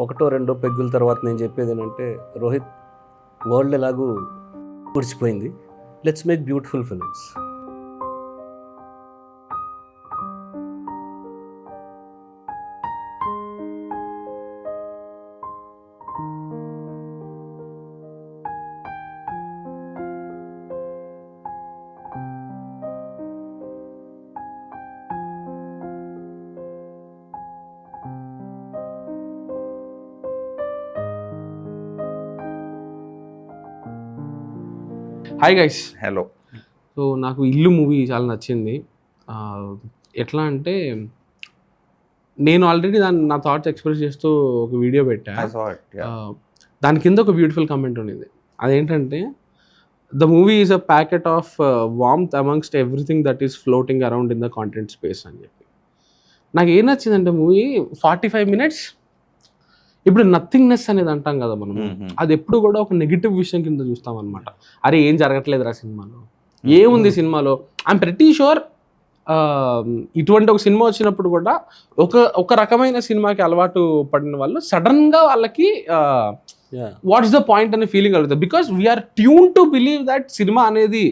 ఒకటో రెండో పెగ్గుల తర్వాత నేను చెప్పేది ఏంటంటే, రోహిత్, వరల్డ్ ఎలాగూ ముడిచిపోయింది, let's make beautiful films. Hi guys. Hello. So నాకు ఇల్లు మూవీ చాలా నచ్చింది. ఎట్లా అంటే నేను ఆల్రెడీ నా థాట్స్ ఎక్స్ప్రెస్ చేస్తూ ఒక వీడియో పెట్టా. దాని కింద ఒక బ్యూటిఫుల్ కమెంట్ ఉండింది. అదేంటంటే, the movie is a packet of warmth amongst everything that is floating around in the content space అని చెప్పి. నాకు ఏం నచ్చిందంటే మూవీ 45 minutes ఇప్పుడు నథింగ్నెస్ అనేది అంటాం కదా మనం, అది ఎప్పుడు కూడా ఒక నెగిటివ్ విషయం కింద చూస్తాం అనమాట. అరే ఏం జరగట్లేదురా సినిమాలో, ఏముంది సినిమాలో. ఐఎమ్ ప్రెటీ షూర్ ఇటువంటి ఒక సినిమా వచ్చినప్పుడు కూడా ఒక రకమైన సినిమాకి అలవాటు పడిన వాళ్ళు సడన్గా వాళ్ళకి వాట్స్ ద పాయింట్ అనే ఫీలింగ్ కలుగుతుంది. Because we are tune to believe that cinema అనేది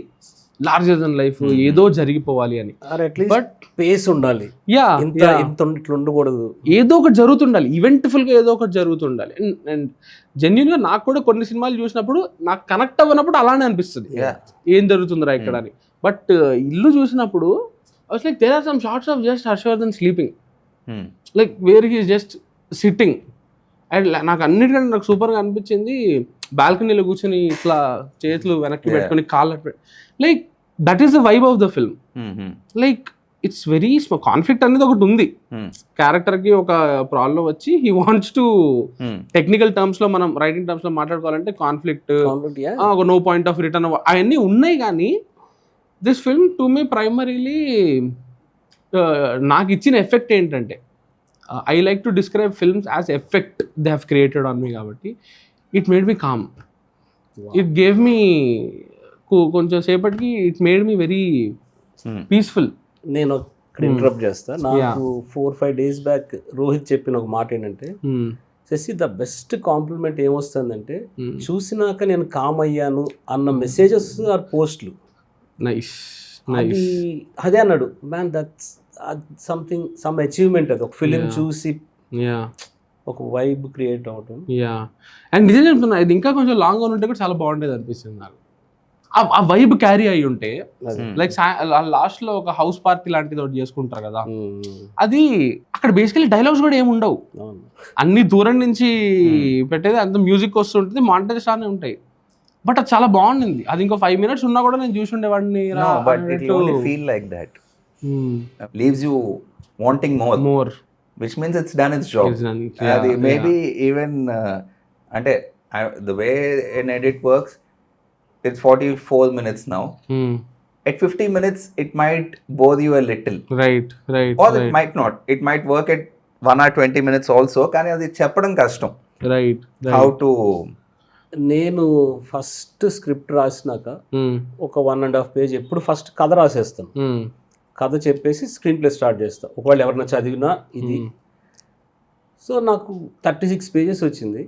లార్జర్ దెన్ లైఫ్, ఏదో జరిగిపోవాలి అని. బట్ పేస్ ఉండాలి, ఉండకూడదు, ఏదో ఒకటి జరుగుతుండాలి, ఈవెంట్ఫుల్గా ఏదో ఒకటి జరుగుతుండాలి. అండ్ జెన్యున్గా నాకు కూడా కొన్ని సినిమాలు చూసినప్పుడు నాకు కనెక్ట్ అవ్వనప్పుడు అలానే అనిపిస్తుంది, ఏం జరుగుతుందిరా ఇక్కడ అని. బట్ ఇల్లు చూసినప్పుడు like there are some shorts of just Harshavardhan sleeping, like where he just sitting. And నాకు అన్నిటికంటే నాకు సూపర్గా అనిపించింది బాల్కనీలో కూర్చొని ఇట్లా చేతులు వెనక్కి పెట్టుకొని కాళ్ళు, like that is the vibe of the film. Like it's very small conflict అనేది ఒకటి ఉంది క్యారెక్టర్కి. ఒక ప్రాబ్లం వచ్చి he wants to technical terms లో, మనం రైటింగ్ టర్మ్స్ లో మాట్లాడుకోవాలంటే కాన్ఫ్లిక్ట్, ఒక నో పాయింట్ ఆఫ్ రిటర్న్, అవన్నీ ఉన్నాయి. కానీ this film to me primarily నాకు ఇచ్చిన ఎఫెక్ట్ ఏంటంటే, I like to describe films as effect they have created on me. కాబట్టి it made me calm, it gave me కొంచెం సేపటికి, it made me very peaceful. నేను ఇక్కడ ఇంటరప్ట్ చేస్తా. నాకు 4-5 days బ్యాక్ రోహిత్ చెప్పిన ఒక మాట ఏంటంటే, శశి ద బెస్ట్ కాంప్లిమెంట్ ఏమొస్తుందంటే, చూసినాక నేను కామ్ అయ్యాను అన్న మెసేజెస్ ఆర్ పోస్ట్లు. నైస్. అదే అన్నాడు, man that's something, some achievement. అది ఒక ఫిలిం చూసి ఒక వైబ్ క్రియేట్ అవటం. అండ్ నిజం చెప్తున్నా, ఇది ఇంకా కొంచెం లాంగ్ ఉంటే కూడా చాలా బాగుండేది అనిపిస్తుంది నాకు. ఆ వైబ్ క్యారీ అయ్యి ఉంటే, లైక్ లాస్ట్ లో ఒక హౌస్ పార్టీ లాంటిది ఒకటి చేసుకుంటారు కదా, అది అక్కడ బేసికలీ డైలాగ్స్ కూడా ఏమి ఉండవు, అన్ని దూరం నుంచి పెట్టేది, అంత మ్యూజిక్ వస్తుంటుంది, మాంటేజ్ స్టార్నే ఉంటాయి. బట్ అది చాలా బాగుండింది. అది ఇంకో 5 minutes ఉన్నా కూడా నేను చూసి ఉండేవాడిని. Feel like that leaves you wanting more, which means it's done its job. అది maybe even అంటే the way an edit works, it's 44 minutes now. At 50 minutes it might bore you a little, right or it might not, it might work at 1 or 20 minutes also. కానీ అది చెప్పడం కష్టం, right how to. నేను first script రాసినాక ఒక 1.5 page ఎప్పుడు first కథ రాసేస్తాను. కథ చెప్పేసి స్క్రీన్ ప్లే స్టార్ట్ చేస్తాను, ఒకవేళ ఎవరైనా చదివినా ఇది. సో నాకు 36 pages వచ్చింది.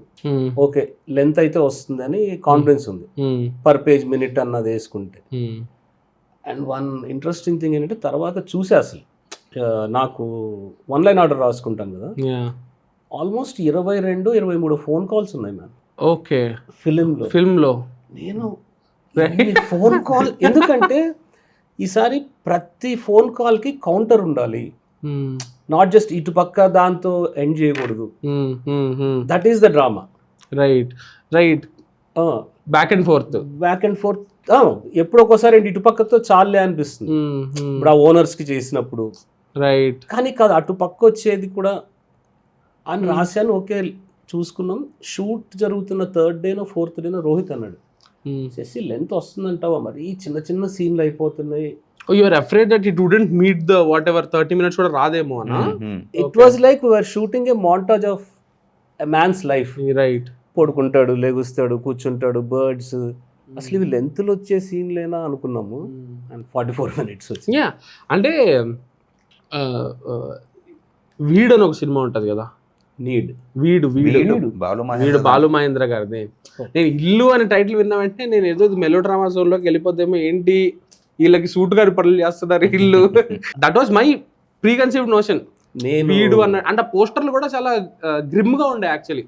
ఓకే, లెంత్ అయితే వస్తుంది అని కాన్ఫిడెన్స్ ఉంది, పర్ పేజ్ మినిట్ అన్నది వేసుకుంటే. అండ్ వన్ ఇంట్రెస్టింగ్ థింగ్ ఏంటంటే, తర్వాత చూసే అసలు నాకు 1-line ఆర్డర్ రాసుకుంటాను కదా, ఆల్మోస్ట్ 22-23 ఫోన్ కాల్స్ ఉన్నాయి మ్యామ్. ఓకే, ఫిల్మ్లో నేను ఫోన్ కాల్, ఎందుకంటే ఈసారి ప్రతి ఫోన్ కాల్కి కౌంటర్ ఉండాలి, నాట్ జస్ట్ ఇటు పక్క దాంతో ఎండ్ చేయకూడదు. That is the drama. Right. Back and fourth ఎప్పుడు ఒక్కోసారి ఇటు పక్కతో చాలే అనిపిస్తుంది, ఇప్పుడు ఆ ఓనర్స్కి చేసినప్పుడు. రైట్. కానీ కాదు, అటు పక్క వచ్చేది కూడా అని రాశాను. ఓకే, చూసుకున్నాం. షూట్ జరుగుతున్న 3rd day 4th day Rohit అన్నాడు, చేసి లెంత్ వస్తుందంటావా, మరి చిన్న చిన్న సీన్లు అయిపోతున్నాయి. You are afraid that it wouldn't meet the whatever 30 minutes కూడా రాదేమో అన్నా. It was like we were shooting a montage of a man's life. Right. పడుకుంటాడు, లెగుస్తాడు, కూర్చుంటాడు, బర్డ్స్, అసలు ఇవి లెంత్లో వచ్చే సీన్లేనా అనుకున్నాము. అండ్ 44 minutes వచ్చింది. అంటే వీడ్ అని ఒక సినిమా ఉంటుంది కదా, నీడ్ వీడు బాలు మహేంద్ర గారిది. నేను ఇల్లు అనే టైటిల్ విన్న వెంటనే నేను ఏదో మెలో డ్రామా జోన్ లోకి వెళ్ళిపోతేమో, ఏంటి వీళ్ళకి సూట్ గారి పనులు చేస్తున్నారు ఇల్లు. That was my pre conceived notion. వీడు అన్న అంటే పోస్టర్లు కూడా చాలా గ్రిమ్ గా ఉండే యాక్చువల్లీ.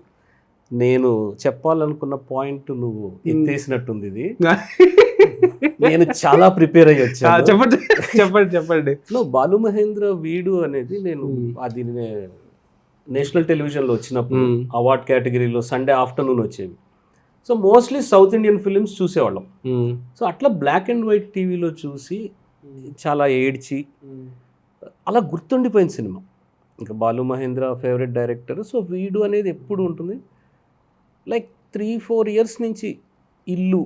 నేను చెప్పాలనుకున్న పాయింట్ నువ్వు ఎత్తేసినట్టుంది ఇది. నేను చాలా ప్రిపేర్ అయ్యి వచ్చాను. చెప్పండి. బాలు మహేంద్ర వీడు అనేది నేను అది నేషనల్ టెలివిజన్లో వచ్చినప్పుడు అవార్డ్ కేటగిరీలో సండే ఆఫ్టర్నూన్ వచ్చేవి. So mostly south Indian films చూసేవాళ్ళం. సో అట్లా బ్లాక్ అండ్ వైట్ టీవీలో చూసి చాలా ఏడ్చి అలా గుర్తుండిపోయిన సినిమా. ఇంకా Balu Mahendra favourite director. So Veedu అనేది ఎప్పుడు ఉంటుంది. లైక్ 3-4 years నుంచి Illu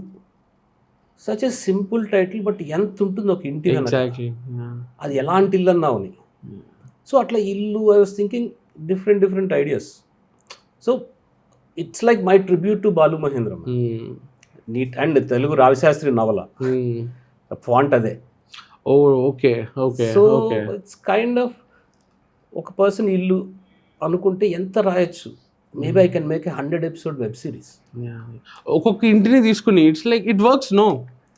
such a simple title, but ఎంత ఉంటుంది ఒక ఇంటి, అది ఎలాంటి ఇల్లు అన్నావుని. సో అట్లా ఇల్లు I was thinking different ideas. So it's like my tribute to Balu Mahendra. Neat and Telugu Ravi Sastri నవల ఫాంట్ అదే. సో ఇట్స్ కైండ్ ఆఫ్ ఒక పర్సన్ ఇల్లు అనుకుంటే ఎంత రాయొచ్చు. Maybe I can make 100 episode web series. ఒక్కొక్క ఇంటిని తీసుకుని it's like it works no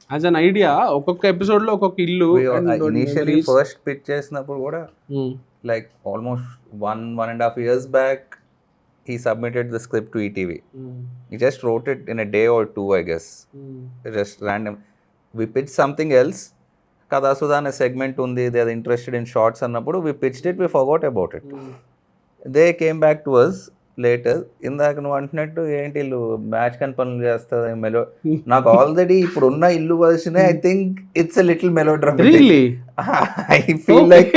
as an idea. ఒక్కొక్క ఎపిసోడ్ లో ఒక్కొక్క ఇల్లు. ఇనిషియల్లీ ఫస్ట్ పిచ్ చేసినప్పుడు కూడా like almost 1.5 years back he submitted the script to ETV. He just wrote it in a day or two, I guess. Just random. We pitched something else. Kadasuda ane segment undi, they are interested in shorts annappudu we pitched it, we forgot about it. They came back to us later. ఇందాక నువ్వు అంటున్నట్టు ఏంటి ఇల్లు match కన్ పనులు చేస్తుంది melo. నాకు already ఇప్పుడు ఉన్న Illu version I think it's a little melodramatic. I feel like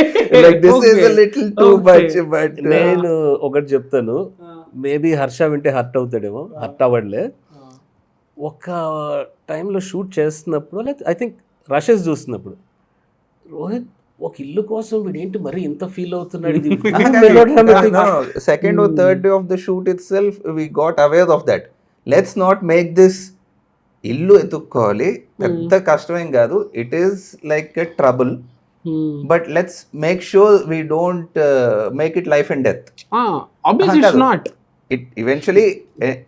this is a little too much. But నేను ఒకటి చెప్తాను, మేబీ హర్ష వింటే హర్ట్ అవుతాడేమో, హర్ట్ అవ్వట్లే. ఒక టైంలో షూట్ చేస్తున్నప్పుడు ఐ థింక్ రషెస్ చూస్తున్నప్పుడు రోహిత్ ఒక ఇల్లు కోసం వీడేంటి మరి ఇంత ఫీల్ అవుతున్నాడు. Second or third day of the shoot itself we got aware of that. Let's not make this Illu ఎత్తుక్కోవాలి, పెద్ద కష్టమేం కాదు, it is like a trouble, but let's make sure we don't make it life and death. It eventually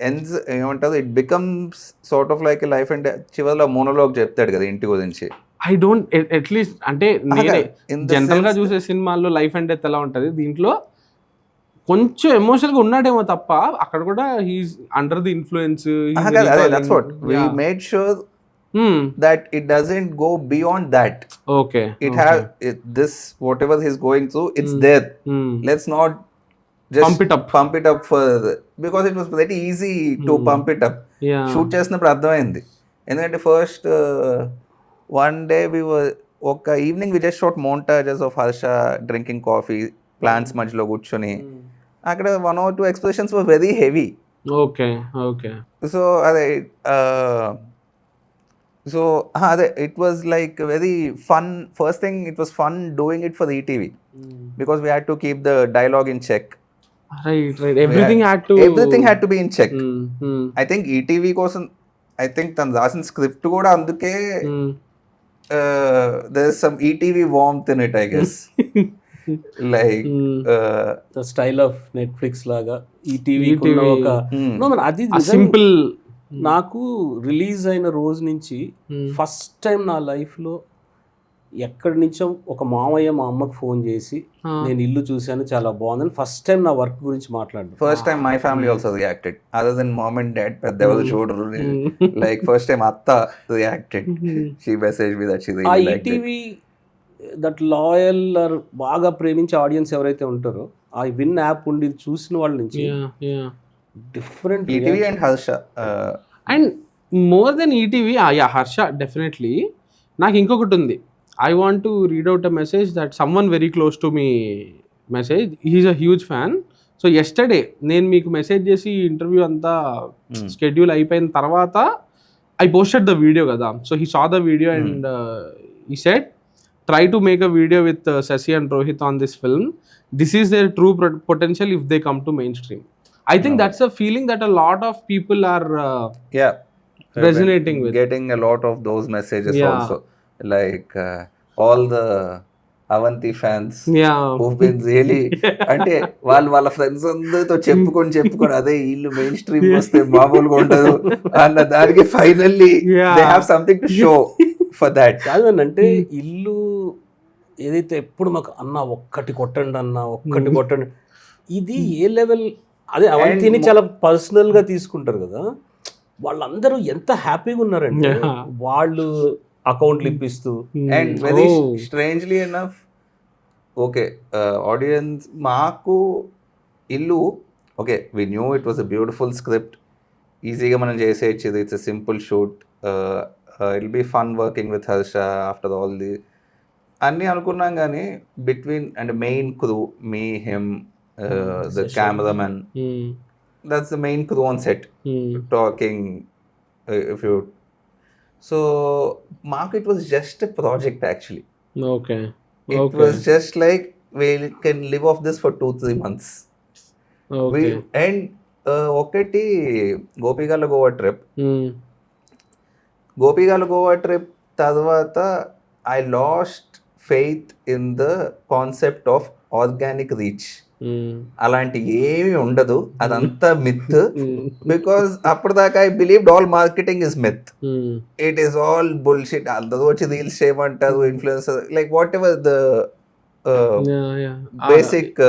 ends ఏమంటారు, it becomes sort of like life and death. చివరిలో monologue చెప్తాడు కదా ఇంటి గురించి. ఐ డోంట్ అట్లీస్ట్ అంటే నేనే general గా చూసే సినిమాల్లో లైఫ్ అండ్ డెత్ ఎలా ఉంటది, దీంట్లో కొంచెం ఎమోషనల్ గా ఉన్నాడేమో తప్ప అక్కడ కూడా he's under the influence. That's what we made sure that it doesn't go beyond that. Okay, it has this whatever he's going through, it's there. Let's not just pump it up further, because it was very easy to pump it up. Shoot చేసినప్పుడు అర్థమైంది. ఎందుకంటే first one day we were ఒక evening we just shot montages of Harsha drinking coffee, plants మధ్యలో కూర్చొని. అక్కడ 1 or 2 expressions were very heavy. Okay. So it was like very fun. First thing, it was fun doing it for the ETV because we had to keep the dialogue in check. Right. Everything had to be in check. I think ETV కోసం I think తను రాసిన script కూడా అందుకే there is some ETV warmth in it, I guess. Like the style of Netflix లాగా ETV ఒక అది simple. నాకు release అయిన రోజు నుంచి ఫస్ట్ టైం నా లైఫ్లో ఎక్కడి నుంచో ఒక మామయ్య మా అమ్మకి ఫోన్ చేసి నేను ఇల్లు చూశాను చాలా బాగుందని ఫస్ట్ టైం నా వర్క్ గురించి మాట్లాడు. First time my family also reacted, other than mom and dad పెద్ద ఎవరు చూడరు. లైక్ ఫస్ట్ టైం అత్త reacted, she message me that she really liked it. ETV that loyal or బాగా ప్రేమించే ఆడియన్స్ ఎవరైతే ఉంటారో ఆ విన్ యాప్ ఉండి చూసిన వాళ్ళ నుంచి different ETV and Harsha and more than ETV, Harsha definitely. నాకు ఇంకొకటి ఉంది, I want to read out a message that someone very close to me message. He's a huge fan. So yesterday నేను మీకు message చేసి ఇంటర్వ్యూ అంతా schedule అయిపోయిన తర్వాత I posted the video కదా. So he saw the video and he said try to make a video with Sasi and Rohit on this film. This is their true potential if they come to mainstream. I think that's a feeling that a lot of people are resonating with. Getting a lot of those messages also. Like all the Avanti fans yeah really అంటే వాళ్ళ friends అందరితో చెప్పుకొని అదే వీళ్ళు main stream వస్తే మామూలుగా ఉండదు అన్న దానికి finally they have something to show for that. కాదంటే ఇల్లు ఏదైతే ఎప్పుడు మాకు అన్న ఒక్కటి కొట్టండి ఇది ఏ లెవెల్, అదే అవంతిని చాలా పర్సనల్ గా తీసుకుంటారు కదా, వాళ్ళందరూ ఎంత హ్యాపీగా ఉన్నారంటే వాళ్ళు అకౌంట్లు ఇప్పిస్తూ. And very strangely enough okay audiences మాకు Illu okay we knew it was a beautiful script, ఈజీగా మనం చేసేయచ్చు, it's a simple shoot, it be fun working with Harsha after all the అన్నీ అనుకున్నాం. కానీ between and main crew me him the cameraman, that's the main crew on set talking if you so Mark, it was just a project actually. It was just like we can live off this for 2-3 months. And ఒకటి గోపిగాల Goa trip తర్వాత I lost faith in the concept of organic reach. అలాంటి ఏమి ఉండదు, అదంతా myth. Because అప్పటిదాకా I believed all marketing is myth, it is all bullshit. అందరూ వచ్చి reels చేయమంటారు, influencer, like whatever the basic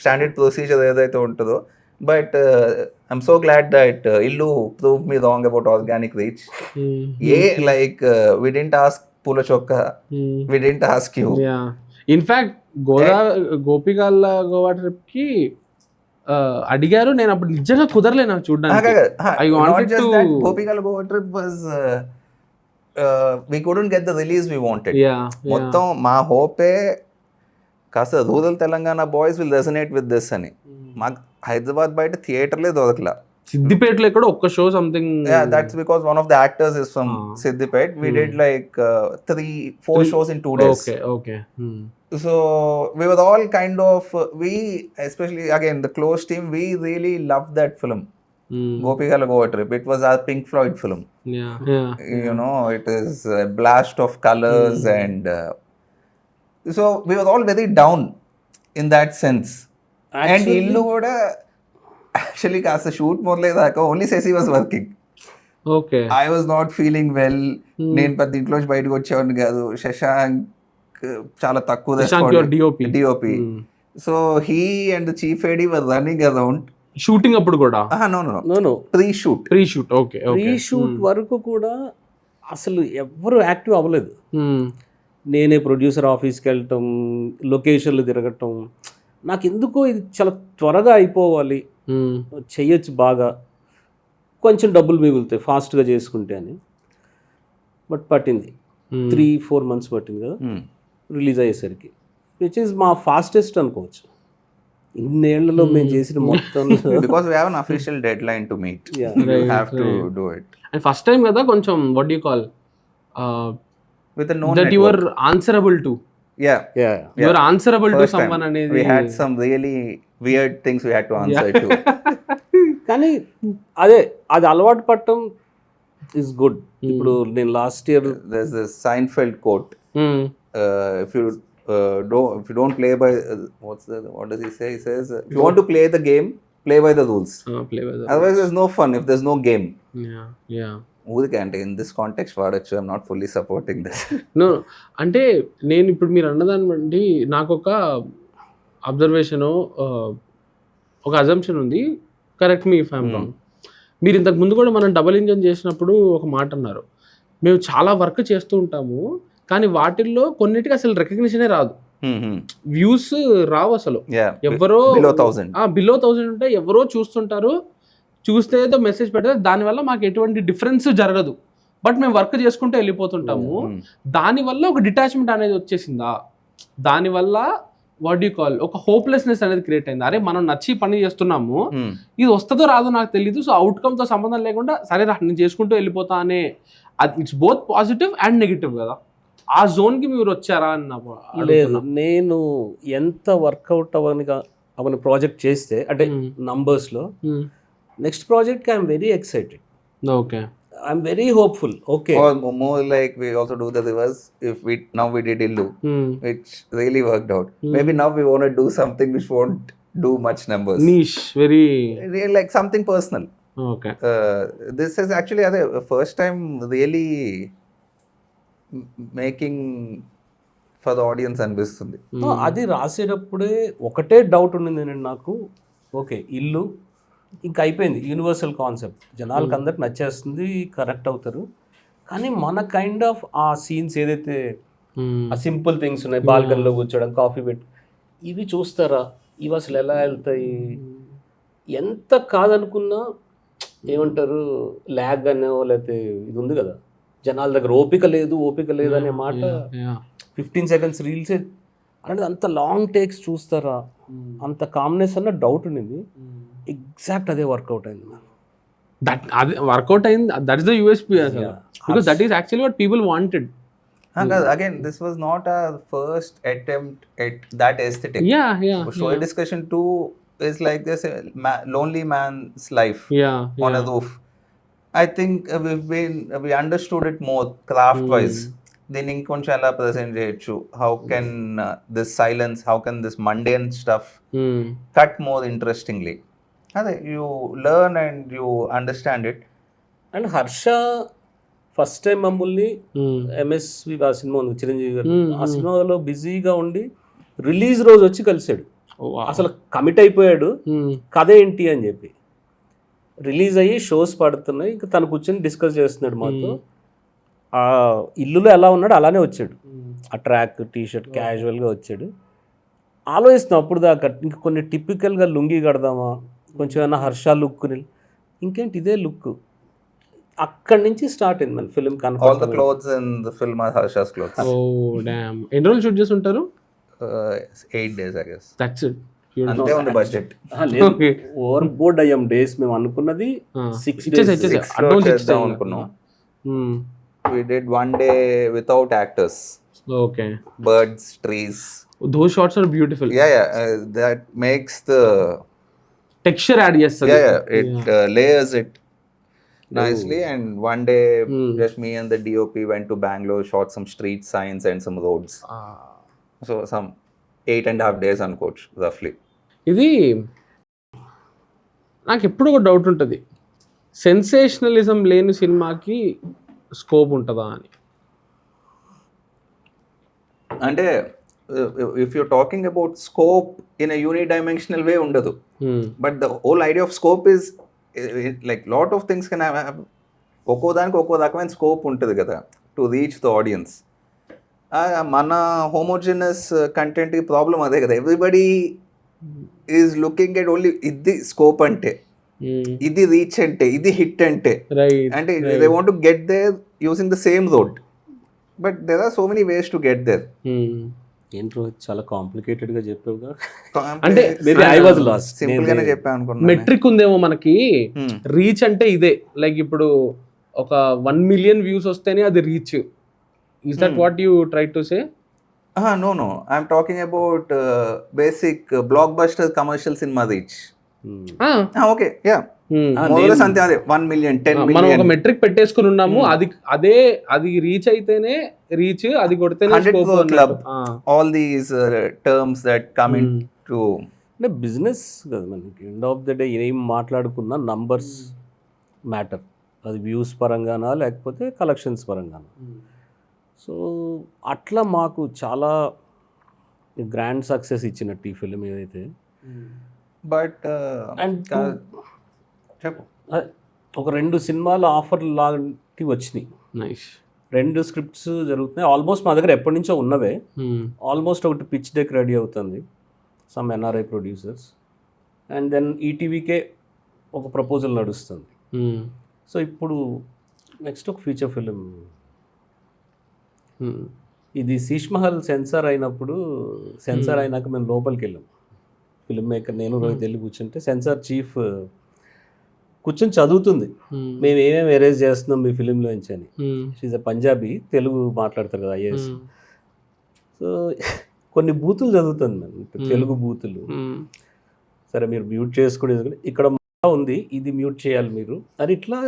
standard procedure ఏదైతే ఉంటుందో. But I'm so glad that you'll prove me wrong about organic reach. Like we didn't ask పూల చొక్క, we didn't ask you. In fact గోపిగాళ్ళ Goa trip కి అడిగారు, నేను అప్పుడు నిజంగా కుదరలే నాకు చూడడానికి. గోపిగాళ్ళ Goa trip was we couldn't get the release we wanted. మొత్తం మా హోపే కాస్త rural Telangana boys will resonate with this అని. మాకు హైదరాబాద్ బయట థియేటర్లే దొరకలా. సిద్దిపేటలో ఇక్కడ ఒక్క show something. That's because one of the actors is from Siddipet. We did like 3-4 shows in 2 days. Okay. So we were all kind of we, especially again the close team, we really loved that film. Gopikala Goa Trip. It was our Pink Floyd film. Yeah. You know, it is a blast of colors and so we were all very down in that sense. And illu kuda actually కాస్త shoot మొదలయ్యేదాకా only Shashi was working. I was not feeling well. నేను పెద్ద ఇంట్లోంచి బయటకు వచ్చేవాడిని కాదు. శశాంక్ చాలా తక్కువ DOP. So he and chief AD were running around shooting అప్పుడు కూడా. నో ప్రీ షూట్ వరకు కూడా అసలు ఎవరు యాక్టివ్ అవ్వలేదు. నేనే ప్రొడ్యూసర్ ఆఫీస్కి వెళ్ళటం, లొకేషన్లు తిరగటం, నాకు ఎందుకో ఇది చాలా త్వరగా అయిపోవాలి, చెయ్యొచ్చు, బాగా కొంచెం డబ్బులు మిగులుతాయి ఫాస్ట్గా చేసుకుంటే అని. బట్ పట్టింది 3-4 months పట్టింది కదా రిలీజ్ అయ్యేసరికి, విచ్ ఈజ్ మా ఫాస్టెస్ట్ అనుకోవచ్చు ఇన్నేళ్లలో మేము చేసిన మొత్తం. Because we have an official deadline to meet. You have to do it. And first time కదా కొంచెం what do you call with a known that you were answerable to. Yeah. You are answerable to someone అనేది. We had some really weird things we had to answer to. కానీ అది అలవాటు పడటం is good. ఇప్పుడు నేను last year there's this Seinfeld quote. If you don't play by what does he say? He says if you want to play the game, play by the rules. Otherwise there's no fun if there's no game. Yeah. ఊరికంటే in this context వాడచ్చు. I'm not fully supporting this. No, అంటే నేను ఇప్పుడు మీరు అన్నదాన్ని బట్టి నాకు ఒక అబ్జర్వేషను, ఒక అజంప్షన్ ఉంది, correct me if I'm wrong. మీరు ఇంతకు ముందు కూడా మనం డబుల్ ఇంజన్ చేసినప్పుడు ఒక మాట అన్నారు, మేము చాలా వర్క్ చేస్తూ ఉంటాము కానీ వాటిల్లో కొన్నిటికి అసలు రికగ్నిషనే రాదు, వ్యూస్ రావు అసలు. ఎవరో బిలో 1000 ఉంటే ఎవరో చూస్తుంటారు, చూస్తే ఏదో మెసేజ్ పెడితే దానివల్ల మాకు ఎటువంటి డిఫరెన్స్ జరగదు, బట్ మేము వర్క్ చేసుకుంటూ వెళ్ళిపోతుంటాము. దానివల్ల ఒక డిటాచ్మెంట్ అనేది వచ్చేసిందా, దానివల్ల వాట్ యూ కాల్ ఒక హోప్లెస్నెస్ అనేది క్రియేట్ అయింది. అరే మనం నచ్చి పని చేస్తున్నాము, ఇది వస్తుందో రాదో నాకు తెలియదు, సో అవుట్కమ్తో సంబంధం లేకుండా సరే రా నేను చేసుకుంటూ వెళ్ళిపోతా అనే, it's both positive and negative కదా. ఆ జోన్కి మీరు వచ్చారా అని లేదు. నేను ఎంత వర్కౌట్ అవని ప్రాజెక్ట్ చేస్తే అంటే నంబర్స్లో, నెక్స్ట్ ప్రాజెక్ట్కి I'm very excited. Okay, I'm very hopeful. Okay, Or more like we also do the reverse. If we now we did Illu, which really worked out. Maybe now we want to do something which won't do much numbers. niche, very Really like something personal. okay. This is actually the first time really making for the audience అనిపిస్తుంది. అది రాసేటప్పుడే ఒకటే doubt ఉండింది నేను నాకు. Okay, ఇల్లు ఇంకా అయిపోయింది, యూనివర్సల్ కాన్సెప్ట్, జనాలకు అందరికి నచ్చేస్తుంది, కరెక్ట్ అవుతారు. కానీ మన కైండ్ ఆఫ్ ఆ సీన్స్ ఏదైతే ఆ సింపుల్ థింగ్స్ ఉన్నాయి, బాల్కనీలో కూర్చోడం, కాఫీ పెట్టి, ఇవి చూస్తారా, ఇవి అసలు ఎలా వెళ్తాయి, ఎంత కాదనుకున్నా ఏమంటారు ల్యాగ్ అనో లేకపోతే ఇది ఉంది కదా, జనాల దగ్గర ఓపిక లేదు అనే మాట. 15 seconds రీల్సే అంటే అంత లాంగ్ టేక్స్ చూస్తారా, అంత కామ్నెస్ అన్న డౌట్ ఉండింది. ఎగ్జాక్ట్ అదే వర్కౌట్ అయింది మ్యామ్. దట్ అది వర్కౌట్ అయింది. దట్ ఇస్ ద యూఎస్పీ అసలు, because that is actually what people wanted. Again, this was not our first attempt at that aesthetic. Yeah. Story Discussion 2 is like this lonely man's life on a roof. I think we understood it more craft wise. దీన్ని ఇంకొంచెం ఎలా present చేయొచ్చు, how can this silence, how can this mundane stuff cut more interestingly. అదే you learn and you understand it. And Harsha first time మమ్మల్ని MSV ఆ సినిమా ఉంది చిరంజీవి గారు, ఆ సినిమాలో బిజీగా ఉండి రిలీజ్ రోజు వచ్చి కలిసాడు. అసలు కమిట్ అయిపోయాడు, కథ ఏంటి అని చెప్పి. రిలీజ్ అయ్యి షోస్ పడుతున్నాయి, ఇంకా తను కూర్చొని డిస్కస్ చేస్తున్నాడు మాతో. ఆ ఇల్లులో ఎలా ఉన్నాడు అలానే వచ్చాడు, ఆ ట్రాక్ టీషర్ట్ క్యాజువల్గా వచ్చాడు. ఆలోచిస్తున్నాం అప్పుడు దాకా ఇంక కొన్ని టిపికల్గా లుంగి కడదామా, కొంచెం ఏమైనా హర్ష లుక్, ఇంకేంటి ఇదే లుక్. అక్కడి నుంచి స్టార్ట్ అయింది మన film. All the clothes in the film are Harsha's clothes. Oh damn. ఎన్ని రోజులు షూట్ చేసి ఉంటారు? 8 days I guess. That's it. అంతే ఉంది బడ్జెట్. ఓవర్ బోర్డ్ అయ్యాం డేస్. మేము అనుకున్నది 6 days అడ్వాన్స్ చేద్దాం అనుకున్నాం. We did 1 day without actors. Okay. Birds, trees. Those shots are beautiful. Yeah. That makes the texture add చేస్తుంది. Yeah. It layers it nicely. And 1 day just me and the DOP went to Bangalore, shot some street signs and some roads. So some 8.5 days అనుకోవచ్చు రఫ్లీ. ఇది నాకు ఎప్పుడు ఒక doubt ఉంటుంది, sensationalism లేని సినిమాకి scope ఉంటుందా అని. అంటే if you talking about scope in a unidimensional way ఉండదు. But the whole idea of scope is like lot of things can have, ఒక్కో దానికి ఒక్కో రకమైన స్కోప్ ఉంటుంది కదా టు రీచ్ ద ఆడియన్స్. మన హోమోజినస్ కంటెంట్కి ప్రాబ్లం అదే కదా, everybody is looking at only ఇది స్కోప్ అంటే, ఇది రీచ్ అంటే, ఇది హిట్ అంటే, అంటే they want to get there using the same road, but there are so many ways to get there. ఏంట్రో చాలా కాంప్లికేటెడ్ గా చెప్పావుగా. అంటే ఐ వాజ్ లాస్ట్. సింపుల్ గానే చెప్పాను అనుకున్నా. మెట్రిక్ ఉందేమో మనకి, రీచ్ అంటే ఇదే, లైక్ ఇప్పుడు ఒక 1 million వ్యూస్ వస్తేనే అది reach. Is that what you tried to say? No. I'm talking about basic blockbuster commercial cinema reach. Okay, yeah. More or less ante ade 1 million, 10 million. మనం ఒక మెట్రిక్ పెట్టేసుకుని ఉన్నాము, అది రీచ్ అయితేనే రీచ్, అది కొడితేనే scope. Club, all these terms that come into అంటే business కదా మనకి. ఎండ్ ఆఫ్ ద డే ఏం మాట్లాడుకున్నా నంబర్స్ మ్యాటర్, అది వ్యూస్ పరంగానా లేకపోతే కలెక్షన్స్ పరంగానా. సో అట్లా మాకు చాలా గ్రాండ్ సక్సెస్ ఇచ్చినట్టు ఈ ఫిలిం ఏదైతే. బట్ అండ్ ఒక 2 సినిమాలు ఆఫర్ లాంటివి వచ్చినాయి. నైస్. 2 స్క్రిప్ట్స్ జరుగుతున్నాయి ఆల్మోస్ట్ మా దగ్గర ఎప్పటి నుంచో ఉన్నవే. ఆల్మోస్ట్ ఒకటి పిచ్ డెక్ రెడీ అవుతుంది, some NRI producers. And then ఈటీవీకే ఒక ప్రపోజల్ నడుస్తుంది. సో ఇప్పుడు నెక్స్ట్ ఒక ఫీచర్ ఫిలిం. ఇది శీష్ మహల్ సెన్సార్ అయినప్పుడు, సెన్సార్ అయినాక మేము లోపలికి వెళ్ళాం, ఫిల్మ్ మేకర్ నేను రోహిత్ వెళ్ళి కూర్చుంటే సెన్సార్ చీఫ్ కూర్చొని చదువుతుంది మేము ఏమేమి ఎరేజ్ చేస్తున్నాం మీ ఫిలింలోంచి అని. షీజ్ ఎ పంజాబీ, తెలుగు మాట్లాడతారు కదా ఐఏఎస్. సో కొన్ని బూతులు చదువుతుంది మేము, తెలుగు బూతులు. సరే మీరు మ్యూట్ చేసుకుని ఇక్కడ ఉంది, ఇది మ్యూట్ చేయాలి మీరు అని ఇట్లా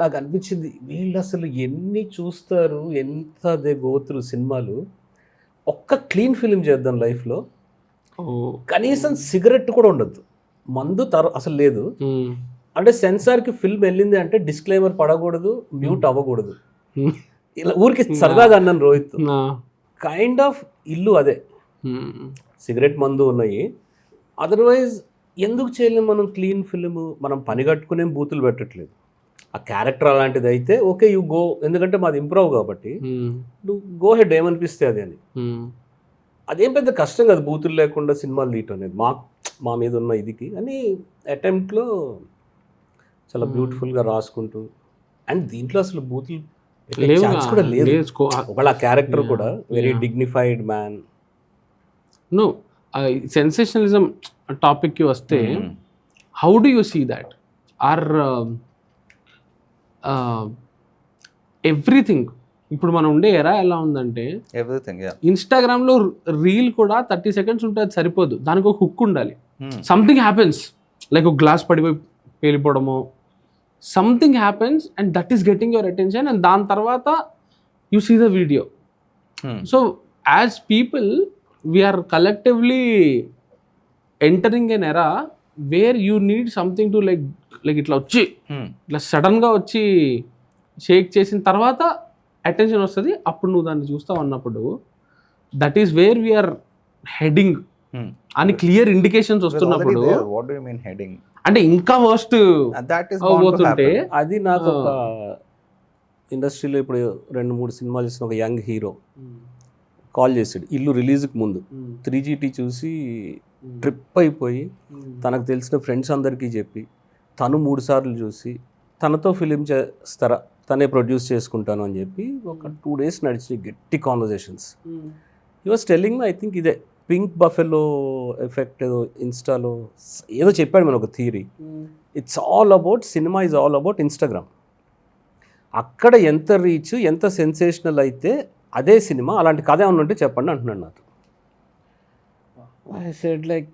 నాకు అనిపించింది వీళ్ళు అసలు ఎన్ని చూస్తారు, ఎంత దే గోత్రు సినిమాలు. ఒక్క క్లీన్ ఫిలిం చేద్దాం లైఫ్లో, కనీసం సిగరెట్ కూడా ఉండద్దు, మందు అసలు లేదు అంటే సెన్సార్కి ఫిల్మ్ వెళ్ళింది అంటే డిస్క్లైమర్ పడకూడదు, మ్యూట్ అవ్వకూడదు. ఇలా ఊరికి సరదాగా అన్నాను రోహిత్. కైండ్ ఆఫ్ ఇల్లు అదే, సిగరెట్ మందు ఉన్నాయి. అదర్వైజ్ ఎందుకు చేయలేము మనం క్లీన్ ఫిల్మ్? మనం పని కట్టుకునే బూతులు పెట్టట్లేదు, ఆ క్యారెక్టర్ అలాంటిది అయితే ఓకే యూ గో, ఎందుకంటే మాది ఇంప్రూవ్ కాబట్టి నువ్వు గో హెడ్, ఏమనిపిస్తే అది అని. అదేం పెద్ద కష్టం కాదు బూతులు లేకుండా సినిమాలు తీయటం అనేది, మా మీద ఉన్న ఇదికి అని అటెంప్ట్లో చాలా బ్యూటిఫుల్గా రాసుకుంటూ. అండ్ దీంట్లో అసలు బూతులు ఛాన్స్ కూడా లేదు. ఒకవేళ ఆ క్యారెక్టర్ కూడా very dignified man. No sensationalism టాపిక్కి వస్తే how do you see that? Or everything ఇప్పుడు మనం ఉండే ఎరా ఎలా ఉందంటే ఎవ్రీథింగ్, ఇన్స్టాగ్రామ్లో రీల్ కూడా 30 seconds ఉంటే అది సరిపోదు, దానికి ఒక హుక్ ఉండాలి. సంథింగ్ హ్యాపెన్స్, లైక్ ఒక గ్లాస్ పడిపోయి పేలిపోవడమో, something happens and that is getting your attention, and దాని తర్వాత you see the video. So as people we're collectively entering an era where you need something to like ఇట్లా వచ్చి ఇట్లా సడన్గా వచ్చి షేక్ చేసిన తర్వాత అటెన్షన్ వస్తుంది, అప్పుడు నువ్వు దాన్ని చూస్తావు అన్నప్పుడు that is where we are heading అని క్లియర్ ఇండికేషన్స్ వస్తున్నప్పుడు అంటే ఇంకా వర్స్ట్ పోతుంటే అది నాకు ఒక ఇండస్ట్రీలో ఇప్పుడు 2-3 సినిమాలు చేసిన ఒక యంగ్ హీరో కాల్ చేశాడు ఇల్లు రిలీజ్కి ముందు. 3GT చూసి ట్రిప్ అయిపోయి తనకు తెలిసిన ఫ్రెండ్స్ అందరికీ చెప్పి తను 3 సార్లు చూసి తనతో ఫిలిం చేస్తారా, తనే ప్రొడ్యూస్ చేసుకుంటాను అని చెప్పి ఒక 2 days నడిచి గట్టి conversations. He was telling me, I think ఇదే పింక్ బఫెలో ఎఫెక్ట్ ఏదో ఇన్స్టాలో ఏదో చెప్పాడు మన ఒక theory. It's all about cinema, is all about Instagram. అక్కడ ఎంత రీచ్, ఎంత సెన్సేషనల్ అయితే అదే సినిమా. అలాంటి కథ ఏమన్నా ఉంటే చెప్పండి అంటున్నాడు నాతో. ఐ సెడ్ లైక్,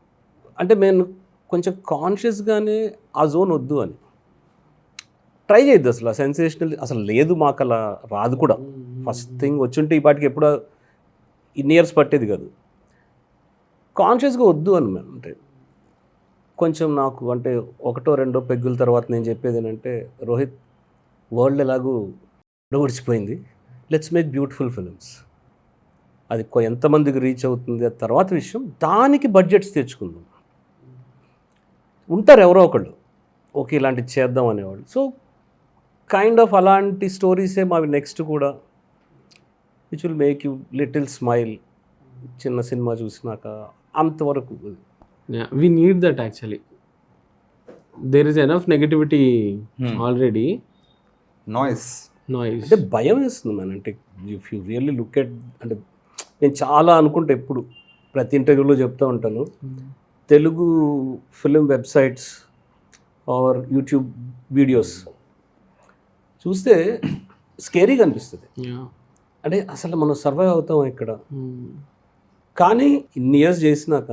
అంటే నేను కొంచెం కాన్షియస్గానే ఆ జోన్ వద్దు అని ట్రై చేయొద్దు. అసలు ఆ సెన్సేషనల్ అసలు లేదు, మాకు అలా రాదు కూడా. ఫస్ట్ థింగ్ వచ్చుంటే ఈ పాటికి ఎప్పుడో ఇన్ని ఇయర్స్ పట్టేది కాదు. కాన్షియస్గా వద్దు అని అంటే కొంచెం నాకు అంటే 1-2 పెగ్గుల తర్వాత నేను చెప్పేది ఏంటంటే, రోహిత్ వరల్డ్ ఎలాగూ ఓడిచిపోయింది, లెట్స్ మేక్ బ్యూటిఫుల్ ఫిలిమ్స్. అది ఎంతమందికి రీచ్ అవుతుంది అది తర్వాత విషయం, దానికి బడ్జెట్స్ తెచ్చుకుందాం. ఉంటారు ఎవరో ఒకళ్ళు ఓకే ఇలాంటివి చేద్దాం అనేవాళ్ళు. సో కైండ్ ఆఫ్ అలాంటి స్టోరీసే మావి నెక్స్ట్ కూడా, which will make you little smile. చిన్న సినిమా చూసినాక అంతవరకు we need that actually. There is enough negativity already. Noise. అంటే భయం వేస్తుంది మన. అంటే if you really look at, అంటే నేను చాలా అనుకుంటే ఎప్పుడు ప్రతి ఇంటర్వ్యూలో చెప్తూ ఉంటాను, Telugu film websites or YouTube videos చూస్తే స్కేరీగా అనిపిస్తుంది. అంటే అసలు మనం సర్వైవ్ అవుతాం ఇక్కడ. కానీ ఇన్ని ఇయర్స్ చేసినాక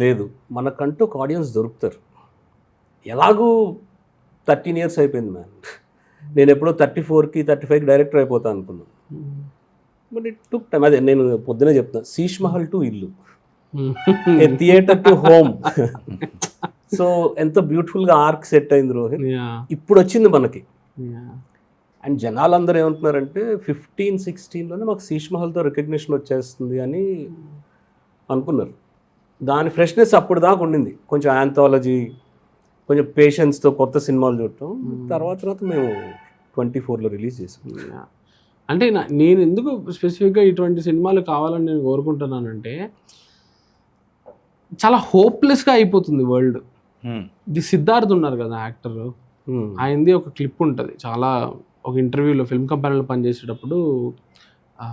లేదు, మనకంటూ ఒక ఆడియన్స్ దొరుకుతారు. ఎలాగూ 13 years అయిపోయింది మ్యాన్. నేను ఎప్పుడో 34కి 35కి డైరెక్టర్ అయిపోతాను అనుకున్నాను. But it took time. అదే నేను పొద్దునే చెప్తాను, శీష్ మహల్ టు ఇల్లు, ఏ థియేటర్ టు హోమ్. సో ఎంత బ్యూటిఫుల్గా ఆర్క్ సెట్ అయింది రోహిత్. ఇప్పుడు వచ్చింది మనకి. అండ్ జనాలందరూ ఏమంటున్నారంటే 15-16లోనే మాకు శీష్ మహల్తో రికగ్నిషన్ వచ్చేస్తుంది అని అనుకున్నారు. దాని ఫ్రెష్నెస్ అప్పుడు దాకా ఉండింది. కొంచెం యాంథాలజీ, కొంచెం పేషెన్స్తో కొత్త సినిమాలు చూడటం. తర్వాత మేము 24లో రిలీజ్ చేసాం. అంటే నేను ఎందుకు స్పెసిఫిక్గా ఇటువంటి సినిమాలు కావాలని నేను కోరుకుంటున్నానంటే, చాలా హోప్లెస్గా అయిపోతుంది వరల్డ్. ది సిద్ధార్థ్ ఉన్నారు కదా యాక్టర్, ఆయనది ఒక క్లిప్ ఉంటుంది. చాలా ఒక ఇంటర్వ్యూలో ఫిల్మ్ కంపెనీలో పనిచేసేటప్పుడు ఆ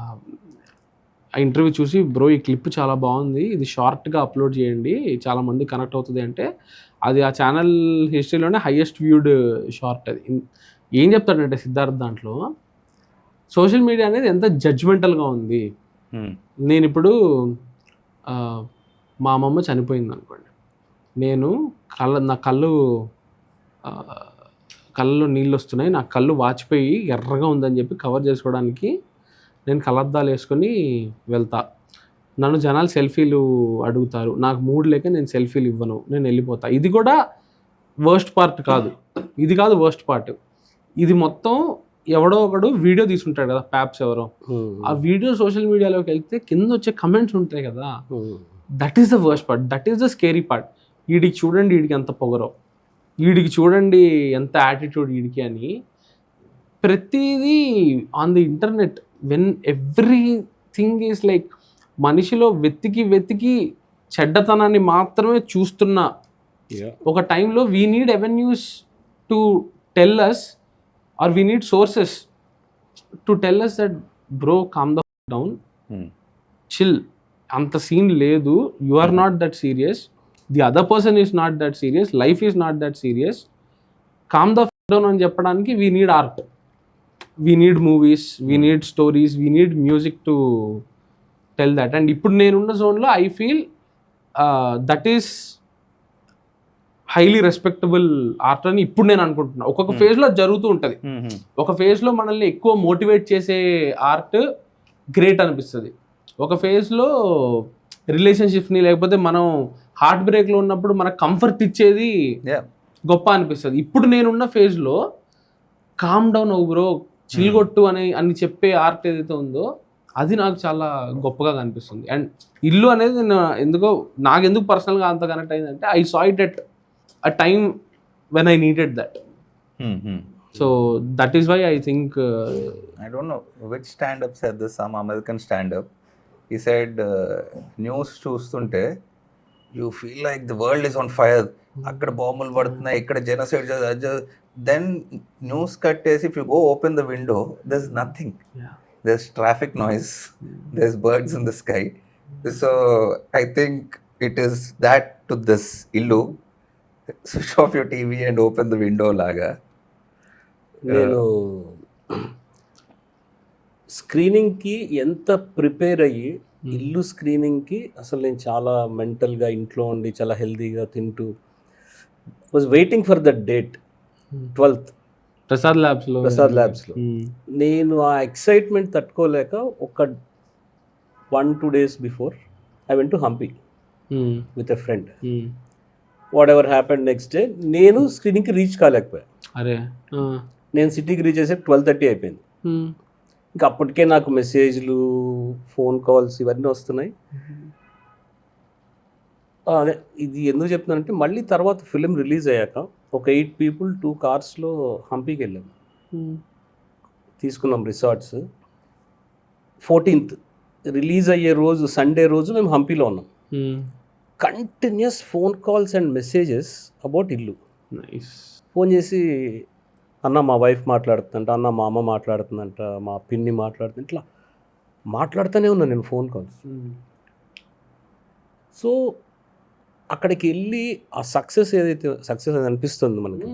ఇంటర్వ్యూ చూసి, బ్రో ఈ క్లిప్ చాలా బాగుంది, ఇది షార్ట్గా అప్లోడ్ చేయండి, చాలామంది కనెక్ట్ అవుతుంది అంటే, అది ఆ ఛానల్ హిస్టరీలోనే హైయెస్ట్ వ్యూడ్ షార్ట్. అది ఏం చెప్తాడంటే సిద్ధార్థ్ దాంట్లో, సోషల్ మీడియా అనేది ఎంత జడ్జ్మెంటల్గా ఉంది. నేను ఇప్పుడు మా అమ్మమ్మ చనిపోయింది అనుకోండి, నేను నా కళ్ళు కళ్ళలో నీళ్ళు వస్తున్నాయి, నా కళ్ళు వాచిపోయి ఎర్రగా ఉందని చెప్పి కవర్ చేసుకోవడానికి నేను కళ్ళద్దాలు వేసుకొని వెళ్తా. నన్ను జనాలు సెల్ఫీలు అడుగుతారు, నాకు మూడ్ లేక నేను సెల్ఫీలు ఇవ్వను, నేను వెళ్ళిపోతా. ఇది కూడా వర్స్ట్ పార్ట్ కాదు, ఇది కాదు వర్స్ట్ పార్ట్. ఇది మొత్తం ఎవడో ఒకడు వీడియో తీసుకుంటాడు కదా, ప్యాప్స్ ఎవరో, ఆ వీడియో సోషల్ మీడియాలోకి వెళ్తే కింద వచ్చే కమెంట్స్ ఉంటాయి కదా, that is the worst part, that is the scary part. వీడికి చూడండి, వీడికి ఎంత పొగరో, వీడికి చూడండి ఎంత యాటిట్యూడ్ వీడికి అని. ప్రతిదీ on the internet, when everything is like మనిషిలో వెతికి చెడ్డతనాన్ని మాత్రమే చూస్తున్నా ఒక టైంలో we need avenues to tell us, or we need sources to tell us that bro calm the down, chill, అంత సీన్ లేదు, you are not that serious, the other person is not that serious, life is not that serious, calm the down అని చెప్పడానికి we need art, we need movies, we need stories, we need music to tell that. And ఇప్పుడు నేనున్న జోన్లో I feel that is highly respectable art అని ఇప్పుడు నేను అనుకుంటున్నా. ఒక్కొక్క ఫేజ్లో జరుగుతూ ఉంటుంది. ఒక ఫేజ్లో మనల్ని ఎక్కువ మోటివేట్ చేసే ఆర్ట్ గ్రేట్ అనిపిస్తుంది, ఒక ఫేజ్లో రిలేషన్షిప్ని లేకపోతే మనం హార్ట్ బ్రేక్లో ఉన్నప్పుడు మనకు కంఫర్ట్ ఇచ్చేది గొప్ప అనిపిస్తుంది. ఇప్పుడు నేనున్న ఫేజ్లో కామ్ డౌన్ అవ్వు బ్రో, చిల్గొట్టు అని చెప్పే ఆర్ట్ ఏదైతే ఉందో అది నాకు చాలా గొప్పగా కనిపిస్తుంది. అండ్ ఇల్లు అనేది నాకెందుకు పర్సనల్గా అంత కనెక్ట్ అయిందంటే I saw it at a time when I needed that. So that is why I think I don't know which stand-up said this, some American stand-up. He said, news చూస్తుంటే you feel like the world is on fire. అక్కడ బాంబులు పడుతున్నాయి, ఇక్కడ genocide, then news కట్టేసి if you go open the window, there's nothing. There's traffic noise, there's birds in the sky. So I think it is that to this illu. Switch off your TV and open the window laga. నేను స్క్రీనింగ్కి ఎంత prepare అయ్యి ఇల్లు స్క్రీనింగ్కి అసలు నేను చాలా మెంటల్గా ఇంట్లో ఉండి చాలా హెల్తీగా తింటూ was waiting for that date 12th Prasad ల్యాబ్స్లో. నేను ఆ ఎక్సైట్మెంట్ తట్టుకోలేక ఒక 1-2 days before I went to Hampi with a friend. Whatever happened next day నేను స్క్రీనింగ్కి రీచ్ కాలేకపోయాను. అరే నేను సిటీకి రీచ్ చేసే 12:30 అయిపోయింది. ఇంకా అప్పటికే నాకు మెసేజ్లు, ఫోన్ కాల్స్ ఇవన్నీ వస్తున్నాయి. అదే ఇది ఎందుకు చెప్తున్నానంటే మళ్ళీ తర్వాత ఫిలిం రిలీజ్ అయ్యాక ఒక 8 people 2 carsలో హంపీకి వెళ్ళాము, తీసుకున్నాం రిసార్ట్స్. 14th రిలీజ్ అయ్యే రోజు సండే రోజు మేము హంపీలో ఉన్నాం. Continuous phone calls and messages about ఇల్లు. ఫోన్ చేసి అన్న మా వైఫ్ మాట్లాడుతుందంట, అన్న మా అమ్మ మాట్లాడుతుందంట, మా పిన్ని మాట్లాడుతుంది, ఇట్లా మాట్లాడుతూనే ఉన్నాను నేను ఫోన్ కాల్స్. సో అక్కడికి వెళ్ళి ఆ సక్సెస్ ఏదైతే సక్సెస్ అని అనిపిస్తుంది మనకి,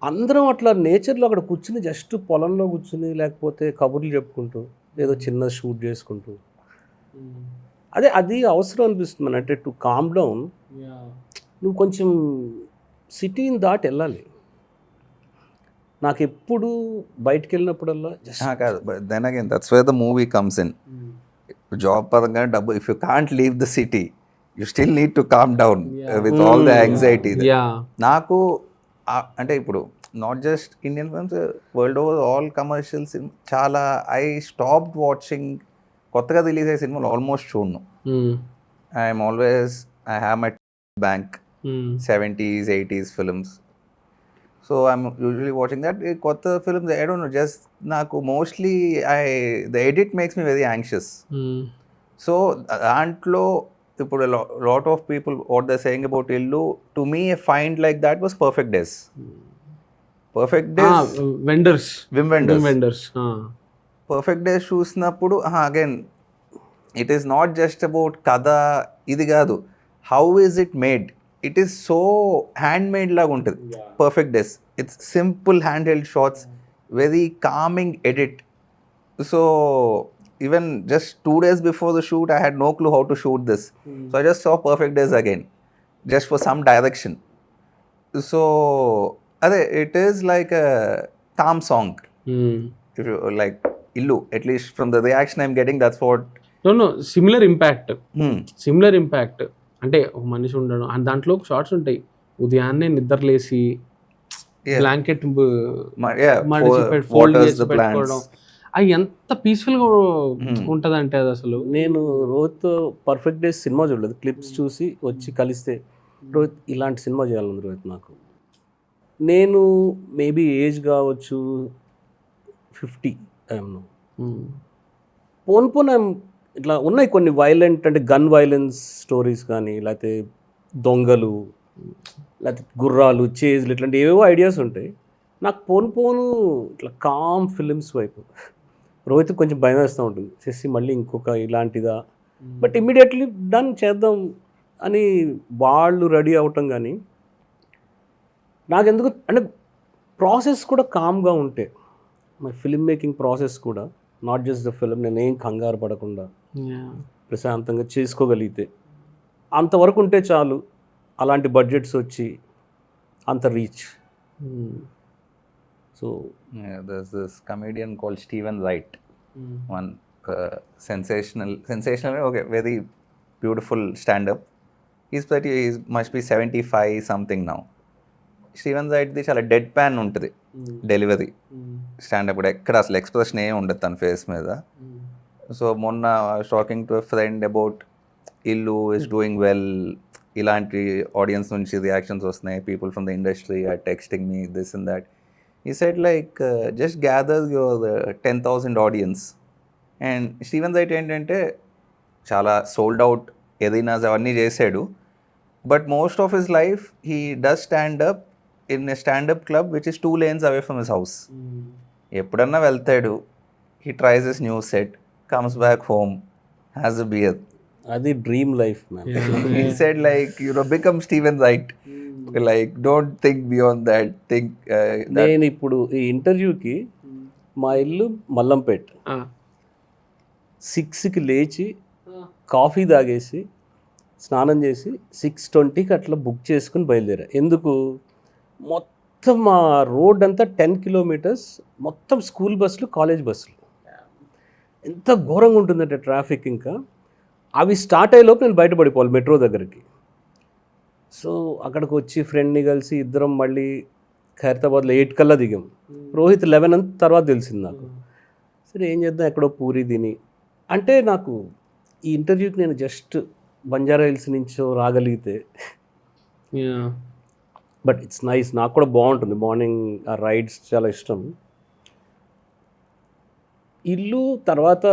అందరం అట్లా నేచర్లో అక్కడ కూర్చుని జస్ట్ పొలంలో కూర్చుని లేకపోతే కబుర్లు చెప్పుకుంటూ ఏదో చిన్న షూట్ చేసుకుంటూ, అది అవసరం అనిపిస్తుంది మన. అంటే టు కామ్ డౌన్ నువ్వు కొంచెం సిటీని దాటి వెళ్ళాలి. నాకు ఎప్పుడు బయటకు వెళ్ళినప్పుడల్లా కాదు, then again that's where the movie comes in. Job పరంగా డబ్బు, if you can't leave the city you still need to calm down with all the anxiety. నాకు అంటే ఇప్పుడు not just Indian films, world over all commercial cinema చాలా I stopped watching. కొత్తగా release అయ్యే సినిమాలు almost చూడను. I'm always I have my bank 70s 80s films. So I'm usually watching that. కొత్త films I don't know, జస్ట్ నాకు mostly the edit makes me very anxious. So దాంట్లో ఇప్పుడు lot of people what they're saying about Illu, to me a find like that was Perfect Days. Wim Wenders. Perfect Days చూసినప్పుడు again it is not just about కథ, ఇది కాదు, how is it made. It is so hand made లాగా ఉంటుంది Perfect Days. It's simple hand held shots, very coming edit. So even just 2 days before the shoot I had no clue how to shoot this. So I just saw Perfect Days again. just for some direction. So అదే it is like a calm song. If you like Illu, at least from the reaction I'm getting, that's what. No similar impact అంటే ఒక మనిషి ఉండడం and దాంట్లో shorts ఉంటాయి, ఉదయాన్నే నిద్రలేసి blanket fold చేసి పెట్టుకోవడం, అది ఎంత పీస్ఫుల్గా ఉంటుంది అంటే అది అసలు. నేను రోహిత్ పర్ఫెక్ట్ డేస్ సినిమా చూడలేదు, క్లిప్స్ చూసి వచ్చి కలిస్తే రోహిత్ ఇలాంటి సినిమా చేయాలని రోహిత్ నాకు. నేను మేబీ ఏజ్ కావచ్చు 50 ఐఎమ్ పోన్ ఇట్లా ఉన్నాయి కొన్ని వైలెంట్ అంటే గన్ వైలెన్స్ స్టోరీస్ కానీ, లేకపోతే దొంగలు, లేకపోతే గుర్రాలు, చేజ్లు, ఇట్లాంటి ఏవేవో ఐడియాస్ ఉంటాయి నాకు. పోను ఇట్లా కామ్ ఫిలిమ్స్ వైపు రోహిత్ కొంచెం భయం వేస్తూ ఉంటుంది, చేసి మళ్ళీ ఇంకొక ఇలాంటిదా, బట్ ఇమ్మీడియట్లీ డన్ చేద్దాం అని వాళ్ళు రెడీ అవటం. కానీ నాకెందుకు అంటే ప్రాసెస్ కూడా కామ్గా ఉంటే, మై ఫిల్మ్ మేకింగ్ ప్రాసెస్ కూడా నాట్ జస్ట్ ద ఫిల్మ్, నేను ఏం కంగారు పడకుండా ప్రశాంతంగా చేసుకోగలిగితే అంతవరకు ఉంటే చాలు. అలాంటి బడ్జెట్స్ వచ్చి అంత reach. So there's this comedian called Steven Wright, one sensational okay, very beautiful stand-up. He must be 75 something now. Steven Wright the చాలా డెడ్ ప్యాన్ ఉంటుంది డెలివరీ, స్టాండప్ కూడా ఎక్కడ అసలు ఎక్స్ప్రెషన్ ఏమి ఉండదు తన ఫేస్ మీద. సో మొన్న talking to a friend about Illu is doing well, ఇలాంటి ఆడియన్స్ నుంచి రియాక్షన్స్ వస్తున్నాయి, people from the industry are texting me this and that. He said like just gather your 10,000 audience. And Steven Wright ఏంటంటే చాలా sold out arenas అవన్నీ చేశాడు, but most of his life he does standup in a standup club which is 2 lanes away from his house. ఎప్పుడన్నా వెళ్తాడు, he tries his new set, comes back home, has a beer. అది dream life man. He said like, you know, become Steven Wright. Like don't think beyond that. Think that. నేను ఇప్పుడు ఈ ఇంటర్వ్యూకి మా ఇల్లు మల్లంపేట్, 6కి లేచి కాఫీ తాగేసి స్నానం చేసి 6:20కి అట్లా బుక్ చేసుకుని బయలుదేరా. ఎందుకు? మొత్తం మా రోడ్ అంతా 10 kilometers మొత్తం స్కూల్ బస్సులు, కాలేజ్ బస్సులు, ఎంత ఘోరంగా ఉంటుందంటే ట్రాఫిక్. ఇంకా అవి స్టార్ట్ అయ్యేలోపు నేను బయటపడిపోవాలి మెట్రో దగ్గరికి. సో అక్కడికి వచ్చి ఫ్రెండ్ని కలిసి ఇద్దరం మళ్ళీ ఖైరతాబాద్లో 8 కల్లా దిగాం. రోహిత్ 11 తర్వాత తెలిసింది నాకు. సరే ఏం చేద్దాం, ఎక్కడో పూరి తిని అంటే నాకు ఈ ఇంటర్వ్యూకి నేను జస్ట్ బంజారా హిల్స్ నుంచో రాగలిగితే, బట్ ఇట్స్ నైస్, నాకు కూడా బాగుంటుంది మార్నింగ్ ఆ రైడ్స్, చాలా ఇష్టం. ఇల్లు తర్వాత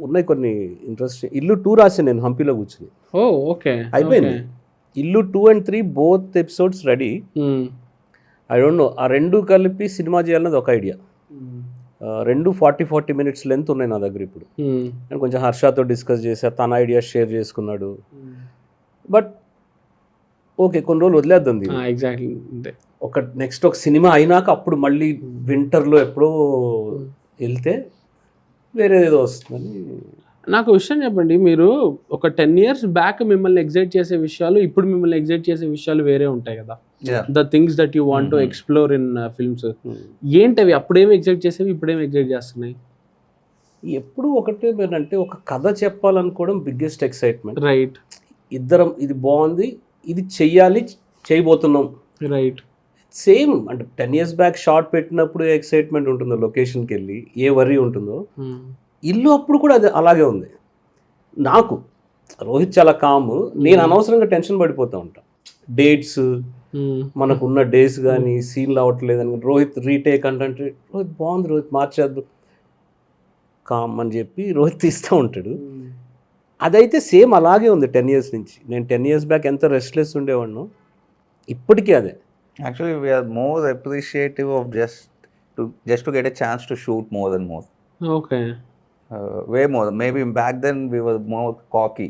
ఉన్నాయి కొన్ని ఇంట్రెస్టింగ్. ఇల్లు 2 రాసాను నేను హంపీలో కూర్చుని. ఓకే అయిపోయింది. ఇల్లు 2 and 3 both episodes ready. I don't no, ఆ 2 కలిపి సినిమా చేయాలన్నది ఒక ఐడియా. 2 40 minutes లెంత్ ఉన్నాయి నా దగ్గర ఇప్పుడు. నేను కొంచెం హర్షతో డిస్కస్ చేసా, తన ఐడియా షేర్ చేసుకున్నాడు. బట్ ఓకే, కొన్ని రోజులు వదిలేద్దాం. ఎగ్జాక్ట్లీ నెక్స్ట్ ఒక సినిమా అయినాక అప్పుడు మళ్ళీ వింటర్లో ఎప్పుడో వెళ్తే వేరేదేదో వస్తుందని. నాకు విషయం చెప్పండి, మీరు ఒక 10 years బ్యాక్ మిమ్మల్ని ఎగ్జైట్ చేసే విషయాలు, ఇప్పుడు మిమ్మల్ని ఎగ్జైట్ చేసే విషయాలు వేరే ఉంటాయి కదా. The things that you want to explore in films ఏంటవి? అప్పుడేమి ఎగ్జైట్ చేసేవి, ఇప్పుడేమి ఎగ్జైట్ చేస్తున్నాయి? ఎప్పుడు ఒకటే అంటే ఒక కథ చెప్పాలనుకోవడం బిగ్గెస్ట్ ఎక్సైట్మెంట్. రైట్. ఇద్దరం ఇది బాగుంది, ఇది చెయ్యాలి, చేయబోతున్నాం. రైట్. సేమ్ అంటే 10 years బ్యాక్ షార్ట్ పెట్టినప్పుడు ఎక్సైట్మెంట్ ఉంటుందో, లొకేషన్కి వెళ్ళి ఏ వరీ ఉంటుందో, ఇల్లు అప్పుడు కూడా అది అలాగే ఉంది నాకు. రోహిత్ చాలా కాము, నేను అనవసరంగా టెన్షన్ పడిపోతూ ఉంటాను. డేట్స్, మనకున్న డేస్ కానీ సీన్లు అవ్వట్లేదని, రోహిత్ రీటేక్ అంటే రోహిత్ బాగుంది, రోహిత్ మార్చేద్దు, కామ్ అని చెప్పి రోహిత్ తీస్తూ ఉంటాడు. అదైతే సేమ్ అలాగే ఉంది 10 years నుంచి. నేను 10 years బ్యాక్ ఎంత రెస్ట్లెస్ ఉండేవాడిను, ఇప్పటికీ అదే. Actually, we are more appreciative of just to get a chance to shoot more and more. Okay. Way more. Maybe back then we were more cocky.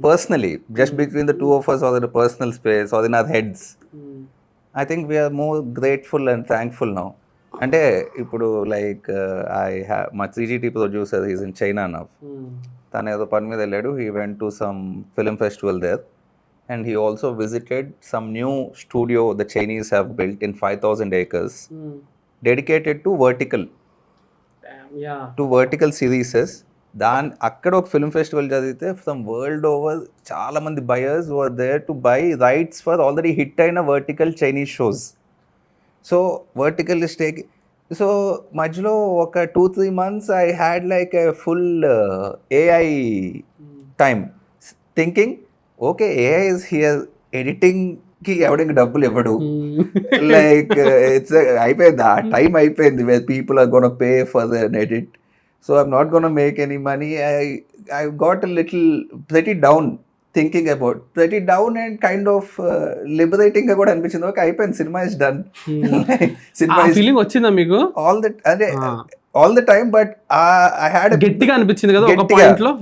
Personally, just between the two of us or in a personal space or in our heads. I think we are more grateful and thankful now. అంటే ఇప్పుడు like మా 3GT producer is in China now. తను ఏదో పని మీద వెళ్ళాడు, he went to some film festival there. and he also visited some new studio the Chinese have built in 5,000 acres dedicated to vertical series. దాని అక్కడ ఒక film festival చదివితే from world over చాలా మంది buyers were there to buy rights for already hit అయిన vertical Chinese shows. So vertical is take. So మధ్యలో ఒక 2-3 months I had like a full AI time thinking, okay AI is here, ఎడిటింగ్కి ఎవరికి డబ్బులు ఇవ్వడు, like it's అయిపోయింది, ఆ time అయిపోయింది where people are gonna pay for an edit. So I'm not going to make any money. I got a little pretty down thinking about, pretty down and kind of liberating గా కూడా అనిపించింది. Okay అయిపోయింది, cinema is done. Cinema feeling వచ్చిందా మీకు? All the అదే all the time, but I had గట్టిగా అనిపించింది కదా ఒక పాయింట్ లో.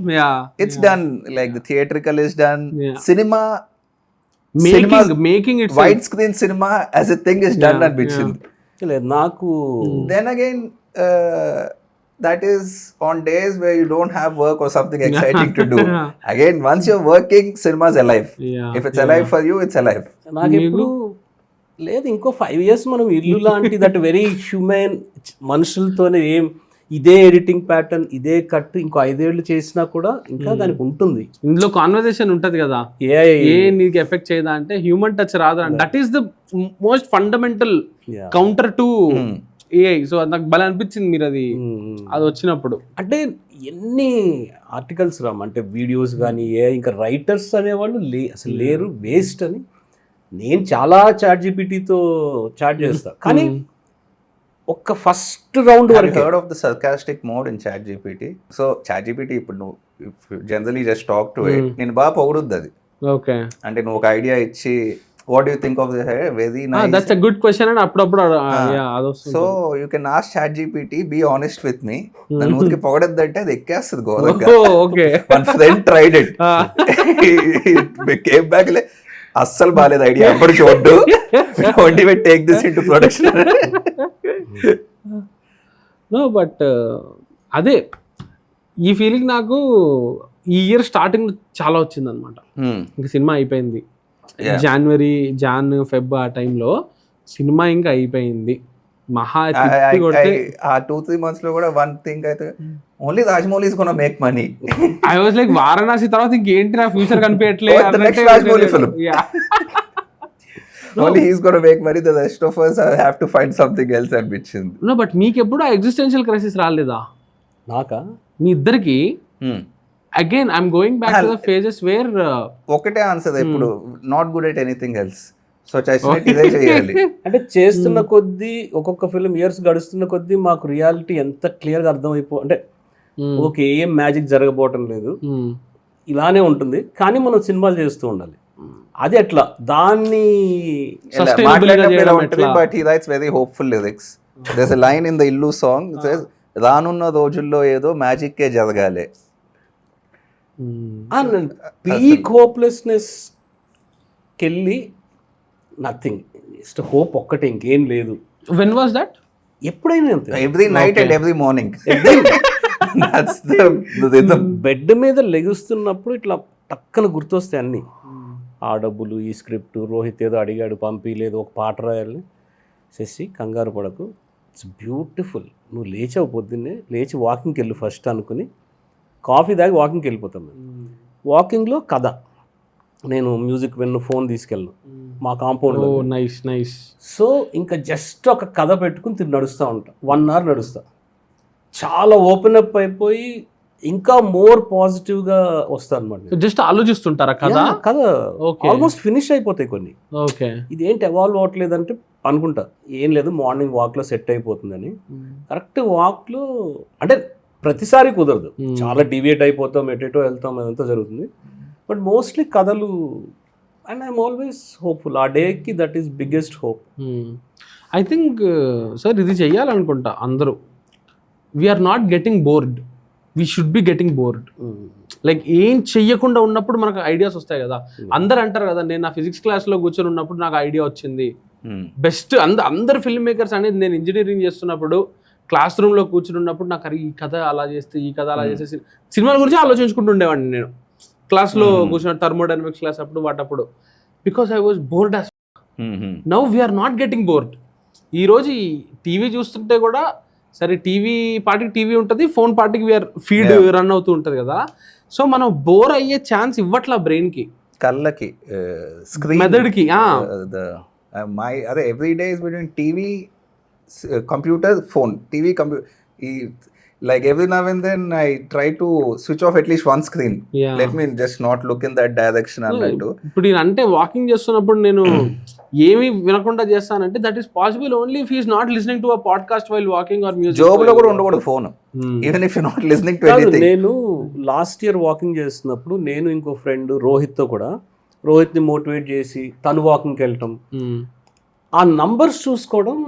It's done, like the theatrical is done. Cinema making it wide screen cinema as a thing is done అనిపించింది నాకు. Then again that is on days where you don't have work or something exciting to do. Again, once you're working, cinema is alive. If it's alive for you, it's alive. నాకు ఎప్పుడు లేదు, ఇంకో 5 years మనం ఇల్లు లాంటి that very human మనుషులతోనే ఏం ఇదే editing pattern, ఇదే కట్ ఇంకో 5 years చేసినా కూడా ఇంకా దానికి ఉంటుంది. ఇందులో కాన్వర్సేషన్ ఉంటది కదా, ఏ నీకు ఎఫెక్ట్ చేయదా అంటే హ్యూమన్ టచ్ రాదు. That is the most fundamental counter to AI. So నాకు భలే అనిపించింది మీరు అది వచ్చినప్పుడు. అంటే ఎన్ని ఆర్టికల్స్ రామ్ అంటే వీడియోస్ కానీ ఏఐ, ఇంకా రైటర్స్ అనేవాళ్ళు అసలు లేరు, వేస్ట్ అని. నేను చాలా చాట్ జీపీటీతో చాట్ చేస్తా, కానీ ఒక్క ఫస్ట్ రౌండ్ వరకు. Heard of the sarcastic mode in ChatGPT. So ChatGPT ఇప్పుడు నువ్వు generally just talk to it, నేను బాగా పొగుడుద్ది అది. ఓకే, అంటే నువ్వు ఒక ఐడియా ఇచ్చి what do you think of this? Very nice. That's a good question. And appudu so you can ask ChatGPT, be honest with me, nanu udiki pogadadante adi ekkastadi godaga. Oh, okay. One friend tried it. He came back like assal baled idea appudu choddu, only we take this into production. No, but అదే ఈ feeling నాకు ఈ year starting చాలా వచ్చింది అనమాట. ఇంకా cinema అయిపోయింది Jan Feb ఆ టైంలో, సినిమా ఇంకా అయిపోయింది. మహా ఆ 2-3 months లో కూడా వన్ థింగ్ అయితే only Rajamouli is gonna make money. I was like Varanasi తర్వాత ఇంకేంటి నా ఫ్యూచర్ కనిపించట్లేదు. The next Rajamouli film. Only he's gonna make money, the rest of us have to find something else అనిపించింది. నో బట్ మీకు ఎప్పుడు ఆ ఎగ్జిస్టెన్షియల్ క్రైసిస్ రాలేదా? నాకా? మీ ఇద్దరికి again I'm going back to the phases where ఒకటే ఆన్సర్ ఎప్పుడు, not good at anything else. So ఇదే చేయాలి. అంటే చేస్తున్న కొద్దీ ఒక్కొక్క ఫిల్మ్ ఇయర్స్ గడుస్తున్న కొద్దీ మాకు రియాలిటీ ఎంత క్లియర్గా అంటే ఓకే ఏం మ్యాజిక్ జరగబోవటం లేదు, ఇలానే ఉంటుంది, కానీ మనం సినిమాలు చేస్తూ ఉండాలి. అది ఎట్లా దాన్ని but he writes very hopeful lyrics. There's a line in the ఇల్లు సాంగ్, రానున్న రోజుల్లో ఏదో మ్యాజిక్కే జరగాలి. పీక్ హోప్లెస్నెస్ కెళ్ళి నథింగ్, జస్ట్ హోప్ ఒక్కటే, ఇంకేం లేదు. When was that? ఎప్పుడైనా every night and every morning. Bed మీద లెగుస్తున్నప్పుడు ఇట్లా టక్కన గుర్తొస్తాయి అన్ని. ఆ డబ్బులు, ఈ స్క్రిప్ట్, రోహిత్ ఏదో అడిగాడు పంపి, లేదు ఒక పాట రాయాలి, శశి కంగారు పడకు, ఇట్స్ బ్యూటిఫుల్. నువ్వు లేచావు పొద్దున్నే, లేచి వాకింగ్కి వెళ్ళు ఫస్ట్ అనుకుని కాఫీ తాగి వాకింగ్కి వెళ్ళిపోతాం. వాకింగ్లో కథ, నేను మ్యూజిక్ విన్ను, ఫోన్ తీసుకెళ్ళను మా కాంపౌండ్లో. Nice nice. సో ఇంకా జస్ట్ ఒక కథ పెట్టుకుని నడుస్తూ ఉంటా, 1 hour నడుస్తా. చాలా ఓపెన్ అప్ అయిపోయి ఇంకా మోర్ పాజిటివ్గా వస్తాను అనమాట. జస్ట్ ఆలోచిస్తుంటారా కథ? ఆల్మోస్ట్ ఫినిష్ అయిపోతాయి కొన్ని. ఓకే, ఇది ఏంటి ఎవాల్వ్ అవ్వట్లేదు అంటే అనుకుంటా, ఏం లేదు మార్నింగ్ వాక్లో సెట్ అయిపోతుందని. కరెక్ట్ వాక్లో అంటే ప్రతిసారి కుదరదు, చాలా డివియేట్ అయిపోతాం, ఎటేటో వెళ్తాం, అదంతా జరుగుతుంది. బట్ మోస్ట్లీ కథలు, అండ్ ఐఎమ్ ఆల్వేస్ హోప్ఫుల్. ఆ డేకి that is biggest hope. I think sir ఇది చెయ్యాలనుకుంటా అందరూ. We are not getting bored, we should be getting bored. Like ఏం చెయ్యకుండా ఉన్నప్పుడు మనకు ఐడియాస్ వస్తాయి కదా. అందరు అంటారు కదా, నేను నా ఫిజిక్స్ క్లాస్లో కూర్చొని ఉన్నప్పుడు నాకు ఐడియా వచ్చింది. బెస్ట్ అందరు ఫిల్మ్ మేకర్స్ అనేది, నేను ఇంజనీరింగ్ చేస్తున్నప్పుడు క్లాస్ రూమ్లో కూర్చుని ఉన్నప్పుడు నాకు ఈ కథ అలా చేస్తే, ఈ కథ అలా చేస్తే, సినిమాల గురించి ఆలోచించుకుంటూ ఉండేవాడిని నేను. క్లాస్లో కూర్చున్న థర్మోడైనమిక్స్ క్లాస్ అప్పుడు వాటప్పుడు, because I was bored as. Now we're not getting bored. ఈరోజు ఈ టీవీ చూస్తుంటే కూడా సరే, టీవీ పార్టీకి టీవీ ఉంటుంది, ఫోన్ పార్టీకి వీఆర్ ఫీడ్ రన్ అవుతూ ఉంటుంది కదా. సో మనం బోర్ అయ్యే ఛాన్స్ ఇవ్వట్లా బ్రెయిన్కి, కళ్ళకి, స్క్రీన్, మెదడుకి. మై అదే every day is between TV, computer, phone, TV, computer. Like every now and then I try to switch off at least one screen. Let me just not look in that direction అన్నట్టు. ఇప్పుడు నేను అంటే walking చేస్తున్నప్పుడు నేను ఏమి వినకుండా చేస్తానంటే that is possible only if he is not listening to a podcast while walking or music. Job లో కూడా ఉండకూడదు phone, even if you not listening to anything. నేను లాస్ట్ ఇయర్ వాకింగ్ చేస్తున్నప్పుడు నేను ఇంకో ఫ్రెండ్ రోహిత్తో కూడా, రోహిత్ని మోటివేట్ చేసి తను వాకింగ్కి వెళ్ళటం, ఆ నంబర్స్ చూసుకోవడం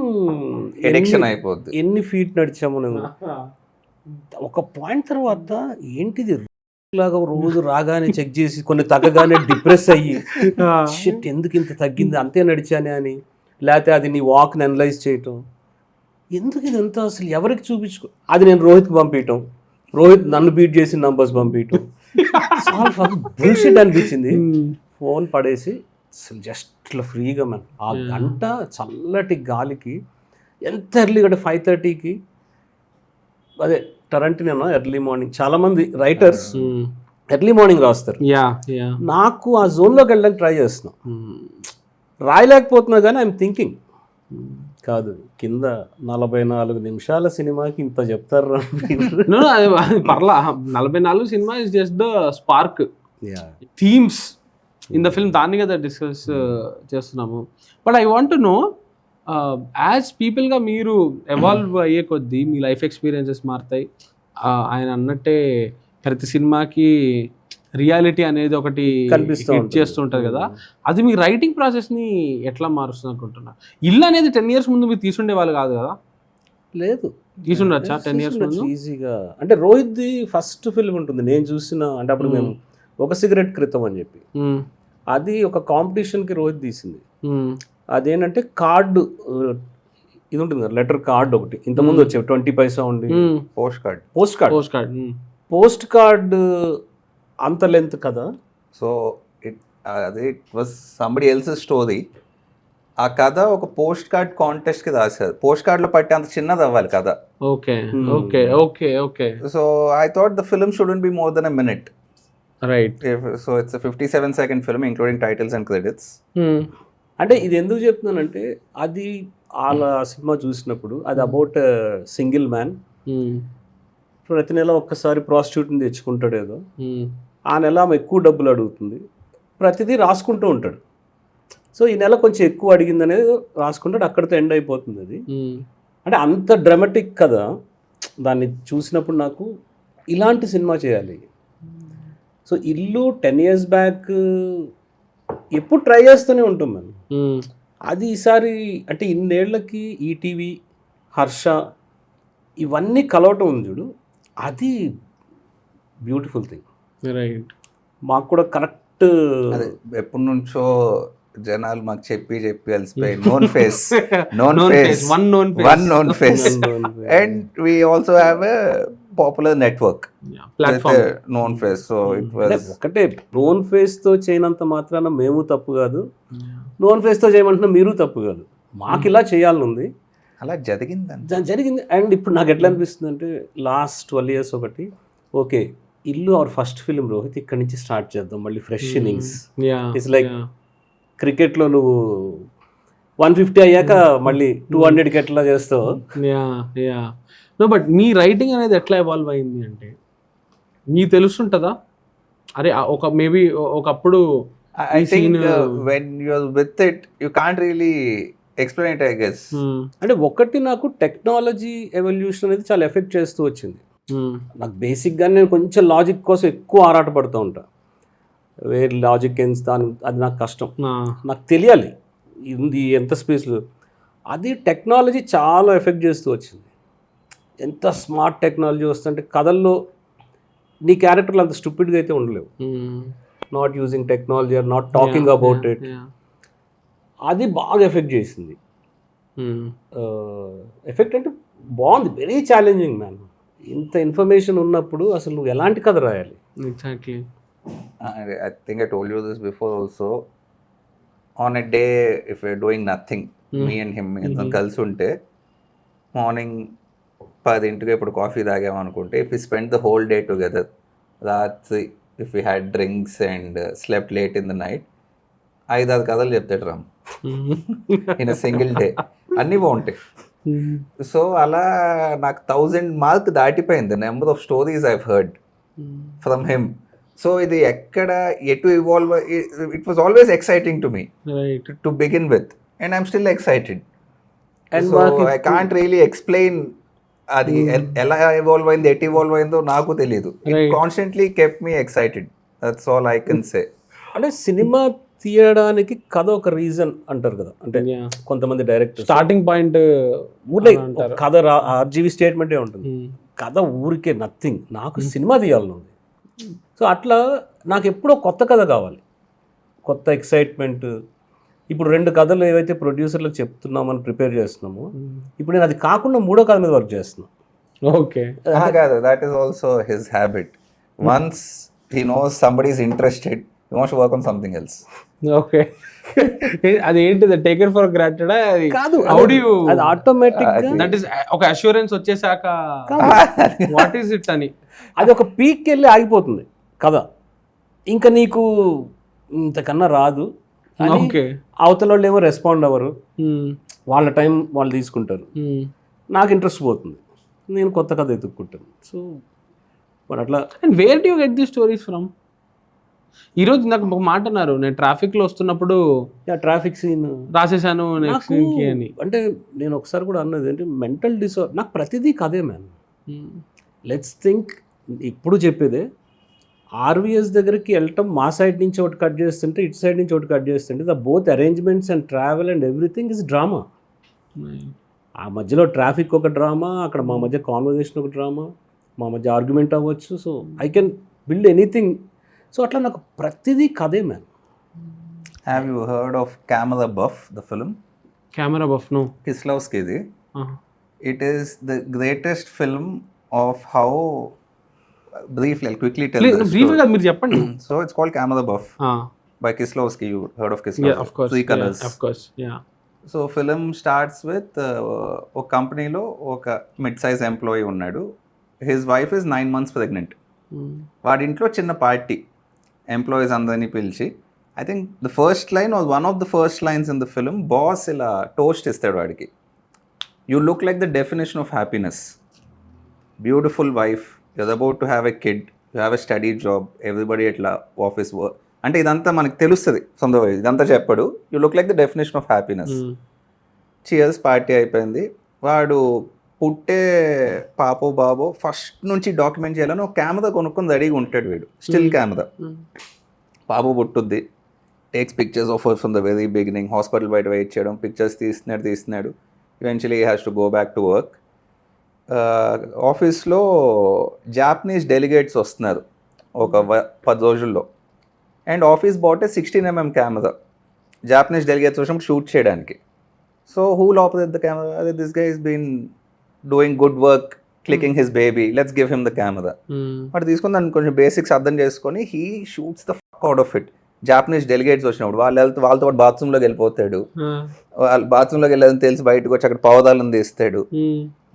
ఎడిక్షన్ అయిపోద్ది. ఎన్ని ఫీట్ నడిచాము నేను. ఒక పాయింట్ తర్వాత ఏంటిది లాగా రోజు రాగానే చెక్ చేసి కొన్ని తగ్గగానే డిప్రెస్ అయ్యి షిట్ ఎందుకు ఇంత తగ్గింది, అంతే నడిచానే అని, లేకపోతే అది నీ వాక్ని అనలైజ్ చేయటం, ఎందుకు ఇదంతా అసలు ఎవరికి చూపించుకో. అది నేను రోహిత్కి పంపించటం, రోహిత్ నన్ను బీట్ చేసి నంబర్స్ పంపించటం, బుల్షిట్ అనిపించింది. ఫోన్ పడేసి అసలు జస్ట్ ఇట్లా ఫ్రీగా మనం ఆ గంట చల్లటి గాలికి, ఎంత ఎర్లీగా అంటే 5:30కి, అదే టరంటినో ఎర్లీ మార్నింగ్. చాలా మంది రైటర్స్ ఎర్లీ మార్నింగ్ రాస్తారు, నాకు ఆ జోన్లోకి వెళ్ళడానికి ట్రై చేస్తున్నాం, రాయలేకపోతున్నా కానీ ఐఎమ్ థింకింగ్ కాదు కింద 44 నిమిషాల సినిమాకి ఇంత చెప్తారు. పర్లా 44 సినిమా is just the spark, themes in the film, దాన్ని కదా డిస్కస్ చేస్తున్నాము. But I want to know, as పీపుల్గా మీరు ఎవాల్వ్ అయ్యే కొద్దీ మీ లైఫ్ ఎక్స్పీరియన్సెస్ మారుతాయి. ఆయన అన్నట్టే ప్రతి సినిమాకి రియాలిటీ అనేది ఒకటి హిట్ చేస్తుంటుంది కదా, అది మీ రైటింగ్ ప్రాసెస్ని ఎట్లా మారుస్తుంది అనుకుంటున్నా? ఇల్లు అనేది 10 years ముందు మీరు తీసుండే వాళ్ళు కాదు కదా? లేదు, తీసుండొచ్చా 10 years ముందు? ఈజీగా. అంటే రోహిత్ది ఫస్ట్ ఫిల్మ్ ఉంటుంది నేను చూసిన, అంటే అప్పుడు మేము ఒక సిగరెట్ క్రితం అని చెప్పి, అది ఒక కాంపిటీషన్కి రోహిత్ తీసింది. అదేంటంటే కార్డు ఇది ఉంటుంది కదా, లెటర్ కార్డ్ ఒకటి ఇంతకుముందు వచ్చేవి 20 పైసా ఉండి, పోస్ట్ కార్డ్ అంత లెంత్ కదా. So it was somebody else's story. ఆ కథ ఒక పోస్ట్ కార్డ్ కాంటెస్ట్ కి రాశారు. పోస్ట్ కార్డ్ లో పట్టే అంత చిన్నది అవ్వాలి కదా. Okay okay okay okay. So I thought the film shouldn't be more than a minute. Right. So it's a 57-second film including titles and credits. అంటే ఇది ఎందుకు చెప్తున్నానంటే, అది వాళ్ళ సినిమా చూసినప్పుడు అది అబౌట్ సింగిల్ మ్యాన్, ప్రతి నెల ఒక్కసారి ప్రాస్టిట్యూట్ని తెచ్చుకుంటాడు ఏదో, ఆ నెల ఆమె ఎక్కువ డబ్బులు అడుగుతుంది, ప్రతిదీ రాసుకుంటూ ఉంటాడు. సో ఈ నెల కొంచెం ఎక్కువ అడిగింది అనేది రాసుకుంటాడు, అక్కడితో ఎండ్ అయిపోతుంది అది. అంటే అంత డ్రామాటిక్ కదా, దాన్ని చూసినప్పుడు నాకు ఇలాంటి సినిమా చేయాలి. సో ఇల్లు 10 years బ్యాక్ ఎప్పుడు ట్రై చేస్తూనే ఉంటాం మనం. అది ఈసారి అంటే ఇన్నేళ్లకి ఈటీవీ, హర్ష ఇవన్నీ కలవటం ఉంది చూడు, అది బ్యూటిఫుల్ థింగ్. రైట్. మాకు కూడా కరెక్ట్ ఎప్పటి నుంచో జనాలు మాకు చెప్పి అలసిపోయి known face one known face and we also have a popular network platform known face. So it was ఒకటే known face తో చేయనంత మాత్రాన మేము తప్పు కాదు, known face తో చేయమంటున్నా మీరు తప్పు కాదు, మాకు ఇలా చేయాలని ఉంది, అలా జరిగింది. అండ్ ఇప్పుడు నాకు ఎట్లా అనిపిస్తుంది అంటే లాస్ట్ 12 years ఒకటి ఓకే ఇల్లు అవర్ ఫస్ట్ ఫిల్మ్ రోహిత్, ఇక్కడ నుంచి స్టార్ట్ చేద్దాం మళ్ళీ ఫ్రెష్ ఇన్నింగ్స్. ఇట్స్ లైక్ క్రికెట్లో నువ్వు 150 అయ్యాక మళ్ళీ 200కి ఎట్లా చేస్తావు. నో బట్ మీ రైటింగ్ అనేది ఎట్లా ఎవాల్వ్ అయింది అంటే మీకు తెలుస్తుంటుందా? అరే ఒక మేబీ ఒకప్పుడు I think when you're with it you can't really explain it I guess. అంటే ఒకటి నాకు టెక్నాలజీ ఎవల్యూషన్ అనేది చాలా ఎఫెక్ట్ చేస్తూ వచ్చింది. నాకు బేసిక్గా నేను కొంచెం లాజిక్ కోసం ఎక్కువ ఆరాటపడుతూ ఉంటాను, వేరే లాజిక్ అది నాకు కష్టం, నాకు తెలియాలి ఇది ఎంత స్పేస్లో. అది టెక్నాలజీ చాలా ఎఫెక్ట్ చేస్తూ వచ్చింది. ఎంత స్మార్ట్ టెక్నాలజీ వస్తుంటే కథల్లో నీ క్యారెక్టర్లు అంత స్టూపిడ్గా అయితే ఉండలేవు. Not using technology are not talking about it, అది బాగా ఎఫెక్ట్ చేసింది. ఎఫెక్ట్ అంటే బాగుంది, వెరీ ఛాలెంజింగ్ మ్యాన్. ఇంత ఇన్ఫర్మేషన్ ఉన్నప్పుడు అసలు నువ్వు ఎలాంటి కథ రాయాలి? Exactly. I think I told you this before also. On a day, if we're doing nothing, me and him, కలిసి ఉంటే మార్నింగ్ 10 ఇప్పుడు కాఫీ తాగామనుకుంటే, if we spend the whole day together, రాత్రి if we had drinks and slept late in the night, 5-6 కథలు చెప్తాడు Ram in a single day. అన్నీ బాగుంటాయి. So అలా నాకు 1000 మార్క్ దాటిపోయింది number of stories I've heard from him. So ఇది ఎక్కడ ఎటు evolve, it was always exciting to me to begin with, and I'm still excited. And I can't really explain అది ఎలా ఇవాల్వ్ అయింది, ఎటు ఇవాల్వ్ అయిందో నాకు తెలియదు. It constantly kept me excited. That's all I can say. అంటే cinema తీయడానికి కథ ఒక రీజన్ అంటారు కదా, అంటే కొంతమంది డైరెక్టర్ స్టార్టింగ్ పాయింట్ కథ ఆర్జీవి స్టేట్మెంటే ఉంటుంది, కథ ఊరికే నథింగ్, నాకు సినిమా తీయాలని ఉంది. సో అట్లా నాకు ఎప్పుడో కొత్త కథ కావాలి, కొత్త ఎక్సైట్మెంట్. ఇప్పుడు 2 కథలు ఏవైతే ప్రొడ్యూసర్లకు చెప్తున్నామని ప్రిపేర్ చేస్తున్నామో, ఇప్పుడు నేను అది కాకుండా 3వ కథ మీద వర్క్ చేస్తున్నాను. ఓకే, కాదు, that is also his habit. Once he knows somebody is interested, he wants to work on something else. Okay, అది ఏంటిది టేకెన్ ఫర్ గ్రాంటెడ్? అది కాదు, హౌ డు యు, అది ఆటోమేటిక్ దట్ ఇస్ ఒక అష్యూరెన్స్ వచ్చేసాక what is it అని, అది ఒక పీక్కి వెళ్ళి ఆగిపోతుంది కథ, ఇంకా నీకు ఇంతకన్నా రాదు. ఓకే, అవతల వాళ్ళు ఏమో రెస్పాండ్ అవ్వరు, వాళ్ళ టైం వాళ్ళు తీసుకుంటారు, నాకు ఇంట్రెస్ట్ పోతుంది, నేను కొత్త కథ ఎత్తుక్కుంటాను. సో మరి అట్లా. And wear do you get the stories from? ఈరోజు నాకు ఒక మాట అన్నారు, నేను ట్రాఫిక్లో వస్తున్నప్పుడు ట్రాఫిక్ సీన్ రాసేసాను నెక్స్ట్ సీన్కి అని. అంటే నేను ఒకసారి కూడా అన్నది ఏంటి, మెంటల్ డిసార్డర్ నాకు ప్రతిదీ కదే మ్యాన్. లెట్స్ థింక్, ఇప్పుడు చెప్పేదే, ఆర్వీఎస్ దగ్గరికి వెళ్ళటం మా సైడ్ నుంచి ఒకటి కట్ చేస్తుంటే, ఇటు సైడ్ నుంచి ఒకటి కట్ చేస్తుంటే, the both arrangements and travel and everything is drama. ఆ మధ్యలో ట్రాఫిక్ ఒక డ్రామా, అక్కడ మా మధ్య కాన్వర్జేషన్ ఒక డ్రామా, మా మధ్య ఆర్గ్యుమెంట్ అవ్వచ్చు. So I can build anything. So అట్లా నాకు ప్రతిదీ కదే man. Have you heard of camera buff, the film? Camera buff no. కిస్లౌస్కీది. It is the greatest film of how, briefly, I'll quickly tell you. Briefly మీరు చెప్పండి. So it's called Camera Buff by Kieslowski. You heard of Kieslowski? Yeah, of course. 3 colors. Yeah, of course, yeah. So film starts with ఒక కంపెనీలో ఒక mid size employee ఉన్నాడు. His wife is 9 months pregnant. వాడి ఇంట్లో చిన్న party, employees అందరినీ పిలిచి, I think the first line or one of the first lines in the film, boss ఇలా టోస్ట్ ఇస్తాడు వాడికి, you look like the definition of happiness, beautiful wife, you're about to have a kid, you have a steady job, everybody at office work. అంటే ఇదంతా మనకు తెలుస్తుంది సొంత, ఇదంతా చెప్పడు, you look like the definition of happiness. Cheers, party అయిపోయింది. వాడు పుట్టే పాపో బాబో ఫస్ట్ నుంచి డాక్యుమెంట్ చేయాలని ఒక కెమెరా కొనుక్కొని రెడీగా ఉంటాడు వీడు, స్టిల్ కెమెరా. పాప పుట్టుద్ది, takes pictures of from the very beginning, hospital బయట వెయిట్ చేయడం, పిక్చర్స్ తీస్తున్నాడు. Eventually he has to go back to work. ఆఫీస్లో జాపనీస్ డెలిగేట్స్ వస్తున్నారు ఒక 10 రోజుల్లో, and office bought 16mm camera, Japanese delegates వచ్చినప్పుడు షూట్ చేయడానికి. So who will operate the camera? అదే, this guy has been doing good work, clicking his baby, let's give him the camera. వాడు తీసుకుని దాన్ని కొంచెం బేసిక్స్ అర్థం చేసుకొని, he shoots the fuck out of it. Japanese delegates వచ్చినప్పుడు వాళ్ళతో పాటు బాత్రూంలోకి వెళ్ళిపోతాడు, వాళ్ళు బాత్రూంలోకి వెళ్ళదని తెలిసి బయటకు వచ్చి అక్కడ పవదాలను తీస్తాడు.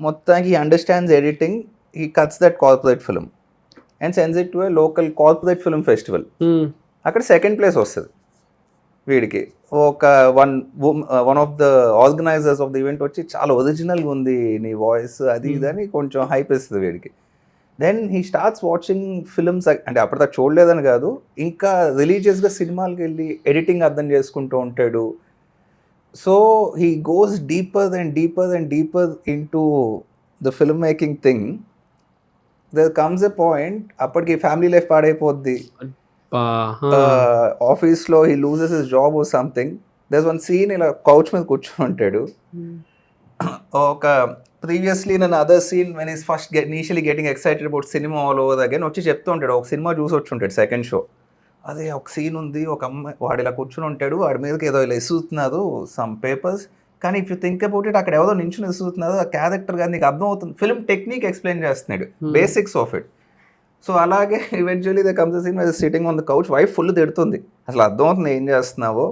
మొత్తానికి he understands editing, he cuts that corporate film and sends it to A local corporate film festival. అక్కడ 2nd place వస్తుంది వీడికి. ఒక one of the organisers of the event వచ్చి, చాలా ఒరిజినల్గా ఉంది నీ వాయిస్, అది ఇది అని కొంచెం హైప్ ఇస్తుంది వీడికి. Then he starts watching films. అంటే అప్పటిదాకా చూడలేదని కాదు, ఇంకా రిలీజియస్గా సినిమాలకు వెళ్ళి ఎడిటింగ్ అర్థం చేసుకుంటూ ఉంటాడు. So he goes deeper and deeper and deeper into the filmmaking thing. There comes a point, అప్పటికి ఫ్యామిలీ లైఫ్ పాడైపోద్ది, ఆఫీస్లో he loses his job or something. There's one scene ఇలా కౌచ్ మీద కూర్చొని ఉంటాడు. ఒక ప్రీవియస్లీ నేను other scene when is first initially getting excited about cinema all over again వచ్చి చెప్తూ ఉంటాడు, ఒక సినిమా చూసి వచ్చి ఉంటాడు 2nd show. అదే ఒక సీన్ ఉంది, ఒక అమ్మాయి వాడు ఇలా కూర్చుని ఉంటాడు, వాడి మీదకి ఏదో ఇలా ఇస్తున్నారు సమ్ పేపర్స్, కానీ if you think about it, అక్కడ ఎవరో నించుని ఇస్తున్నారు, ఆ క్యారెక్టర్ గారు నీకు అర్థం అవుతుంది. ఫిల్మ్ టెక్నిక్ ఎక్స్ప్లెయిన్ చేస్తున్నాడు, బేసిక్స్ ఆఫ్ ఇట్. సో అలాగే eventually they comes scene with sitting on the couch, wife full తిడుతుంది, అసలు అర్థమవుతుంది ఏం చేస్తున్నావో,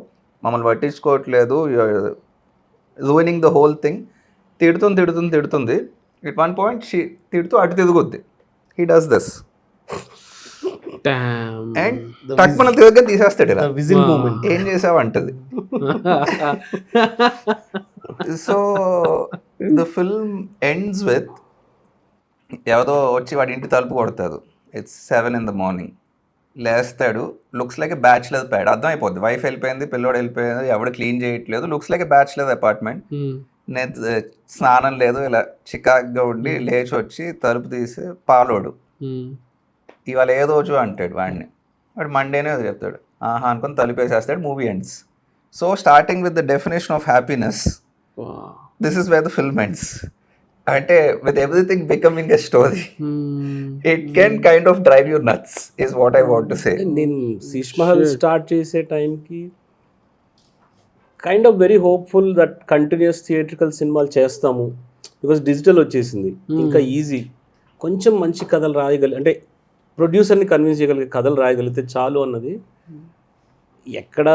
మమ్మల్ని పట్టించుకోవట్లేదు, రూయినింగ్ ద హోల్ థింగ్. తిడుతుంది. ఇట్ వన్ పాయింట్ షీ తిడుతూ అటు తిరుగుద్ది, హీ డస్ దిస్ అండ్ టక్ మన తిరగ తీసేస్తాడు ఇలా, విజిల్ మూమెంట్. ఏం చేసావు అంటది. So the film ends with ఎవరో వచ్చి వాడి ఇంటి తలుపు కొడతారు. ఇట్స్ 7 AM, లేస్తాడు, looks like a bachelor pad, అర్థం అయిపోద్ది వైఫ్ వెళ్ళిపోయింది, పిల్లోడు వెళ్ళిపోయింది, ఎవడు క్లీన్ చేయట్లేదు, looks like a bachelor apartment. నేను స్నానం లేదు, ఇలా చికాగ్గా ఉండి లేచి వచ్చి తలుపు తీసి పాలోడు ఇవాళ ఏ రోజు అంటాడు వాడిని, వాడు మండేనే చెప్తాడు, ఆహా అనుకుని తలుపేసేస్తాడు, movie ends. So starting with the definition of happiness, this is where the film ends. అంటే with everything becoming a story, it can kind of drive your nuts is what I want to say. నేను Sheesh Mahal start చేసే టైంకి kind of very hopeful that continues theatrical సినిమాలు చేస్తాము, because digital వచ్చేసింది, ఇంకా easy, కొంచెం మంచి కథలు రాయగలి, అంటే ప్రొడ్యూసర్ని కన్విన్స్ చేయగలిగే కథలు రాయగలిగితే చాలు అన్నది. ఎక్కడ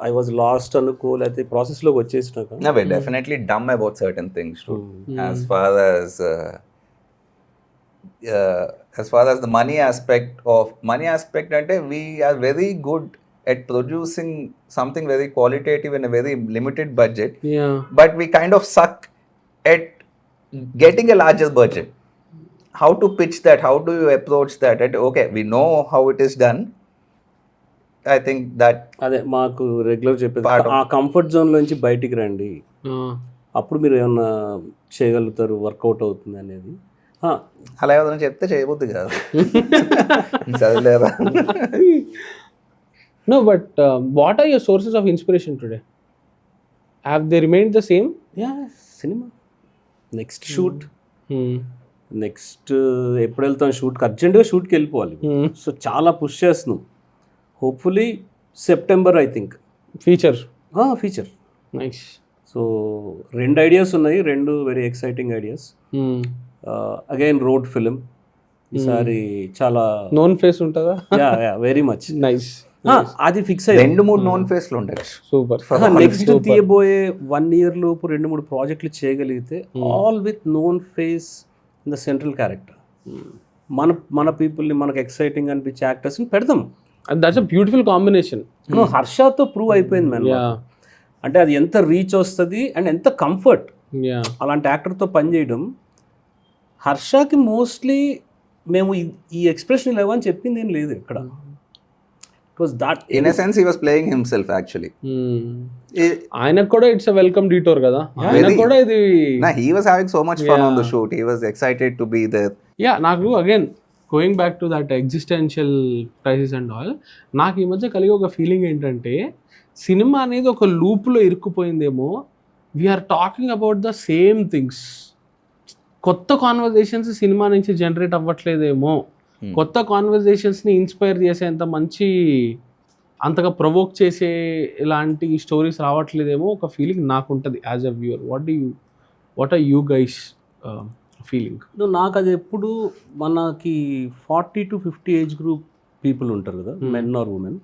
ఐ వాజ్ లాస్ట్ అనుకో, లేకపోతే ప్రాసెస్లోకి వచ్చేసినాక No, we're definitely dumb about certain things too. As far as the money aspect, ante we are very good at producing something very qualitative in a very limited budget, but we kind of suck at getting a larger budget. How to pitch that? How do you approach that? Okay, we know how it is done. I think that అదే మాకు regular చెప్పేది, ఆ comfort zone లోంచి బయటికి రండి, అప్పుడు మీరు ఏమన్నా చేయగలుగుతారు, వర్కౌట్ అవుతుంది అనేది. అలా ఏదైనా చెప్తే చేయబోద్ది కాదు, చదివేరా. No, but what are your sources of inspiration today? Have they remained the same? Cinema next shoot, next ఎప్పుడు వెళ్తాం షూట్కి, అర్జెంటుగా షూట్కి వెళ్ళిపోవాలి. సో చాలా పుష్ చేస్తున్నాం. Hopefully September I think feature. Nice. So 2 ideas ఉన్నాయి, 2 very exciting ideas. Again road film, ఈసారి చాలా known face ఉంటుందా? Very much nice. అది ఫిక్స్ అయ్యి 2-3 నోన్ ఫేస్లు ఉంటాయి. సూపర్. నెక్స్ట్ తీయబోయే 1 year లోపు 2-3 ప్రాజెక్టులు చేయగలిగితే, all with known face in the central character, మన పీపుల్ని మనకు ఎక్సైటింగ్ అనిపించే యాక్టర్స్ని పెడదాం. That's a beautiful combination. హర్షతో ప్రూవ్ అయిపోయింది మ్యాన్, అంటే అది ఎంత రీచ్ వస్తుంది అండ్ ఎంత కంఫర్ట్ అలాంటి యాక్టర్తో పనిచేయడం. హర్షకి మోస్ట్లీ మేము ఈ ఎక్స్ప్రెషన్ లేవని చెప్పింది ఏం లేదు ఇక్కడ. It was that in a sense he was playing himself actually. ఆయనకు కూడా ఇట్స్ అ వెల్కమ్ డిటోర్ కదా, ఆయనకు కూడా ఇది. He was having so much fun on the shoot, he was excited to be there. నాకు again going back to that existential crisis and all, నాకు ఈ మధ్య కలిగే ఒక ఫీలింగ్ ఏంటంటే, సినిమా అనేది ఒక లూప్లో ఇరుక్కుపోయిందేమో. We're talking about the same things, కొత్త కాన్వర్జేషన్స్ సినిమా నుంచి జనరేట్ అవ్వట్లేదేమో, కొత్త కాన్వర్జేషన్స్ని ఇన్స్పైర్ చేసేంత మంచి, అంతగా ప్రొవోక్ చేసే ఇలాంటి స్టోరీస్ రావట్లేదేమో ఒక ఫీలింగ్ నాకు ఉంటుంది as a viewer. What are you guys feeling? నాకు అది ఎప్పుడు, మనకి 40 to 50 ఏజ్ గ్రూప్ పీపుల్ ఉంటారు కదా, మెన్ ఆర్ ఉమెన్,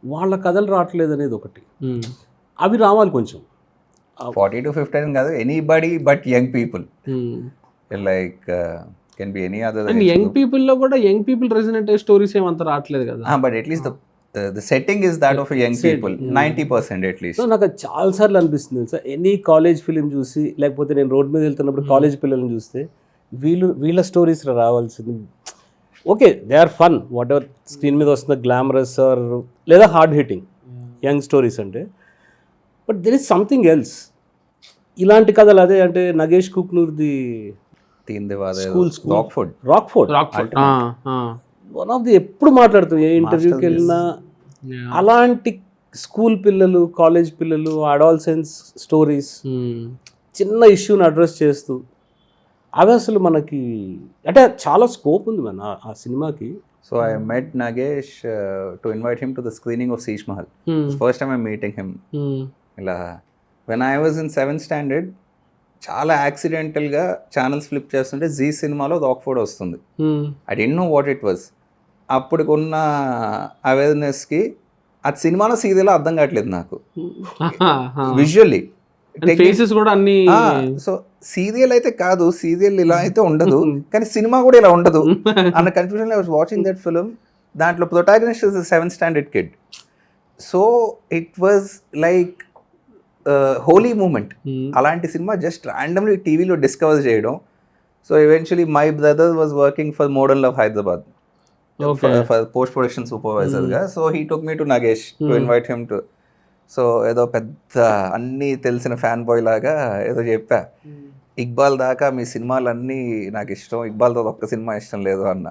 వాళ్ళ కథలు రావట్లేదు అనేది ఒకటి. అవి రావాలి కొంచెం. 40 to 50 అని కాదు, anybody but young people, like can be any other. Young పీపుల్లో కూడా యంగ్ పీపుల్ రెసినెంట్ అయ్యే స్టోరీస్ ఏమంత రావట్లేదు కదా. But at least the setting is that of a young people, 90% at least. So నాకు చాలా సార్లు అనిపిస్తుంది సార్, ఎనీ కాలేజ్ ఫిలిం చూసి, లేకపోతే నేను రోడ్ మీద వెళ్తున్నప్పుడు కాలేజ్ పిల్లల్ని చూస్తే, వీళ్ళ స్టోరీస్ రావాల్సింది. Okay, they are fun, whatever screen మీద వస్తున్న గ్లామరస్ ఆర్ లేదా హార్డ్ హిట్టింగ్ యంగ్ స్టోరీస్ అంటే, but there is something else. ఇలాంటి కథలు అదే, అంటే నగేష్ కుక్నూర్ది రాక్ఫోర్డ్ వన్ ఆఫ్ ది ఎప్పుడు మాట్లాడుతాం ఏ ఇంటర్వ్యూకి వెళ్ళినా, అలాంటి స్కూల్ పిల్లలు, కాలేజ్ పిల్లలు, అడాల్సెన్స్ స్టోరీస్, చిన్న ఇష్యూని అడ్రస్ చేస్తూ, అవి అసలు మనకి అంటే చాలా స్కోప్ ఉంది మన ఆ సినిమాకి. So I met Nagesh to invite him to the screening of Sheesh Mahal. First time I'm meeting him. When I was in 7th standard, చాలా యాక్సిడెంటల్గా ఛానల్స్ ఫ్లిప్ చేస్తుంటే జీ సినిమాలో ఆక్స్ఫోర్డ్ వస్తుంది. I don't know what it was. అప్పటికున్న అవేర్నెస్కి అది సినిమాలో సీరియల్లో అర్థం కావట్లేదు నాకు విజువల్లీ. ఫేసెస్ కూడా అన్ని సో సీరియల్ అయితే కాదు, సీరియల్ ఇలా అయితే ఉండదు, కానీ సినిమా కూడా ఇలా ఉండదు అన్న confusion. I was watching that film. దాంట్లో protagonist is 7th standard kid. So it was like holy moment. అలాంటి సినిమా జస్ట్ ర్యాండమ్లీ టీవీలో డిస్కవర్ చేయడం. So eventually my brother was working for modern love Hyderabad for post production సూపర్వైజర్గా. So he took me to Nagesh to invite him to. So ఏదో పెద్ద అన్నీ తెలిసిన fan boy లాగా ఏదో చెప్పా, ఇక్బాల్ దాకా మీ సినిమాలన్నీ నాకు ఇష్టం, ఇక్బాల్తో ఒక్క సినిమా ఇష్టం లేదు అన్న.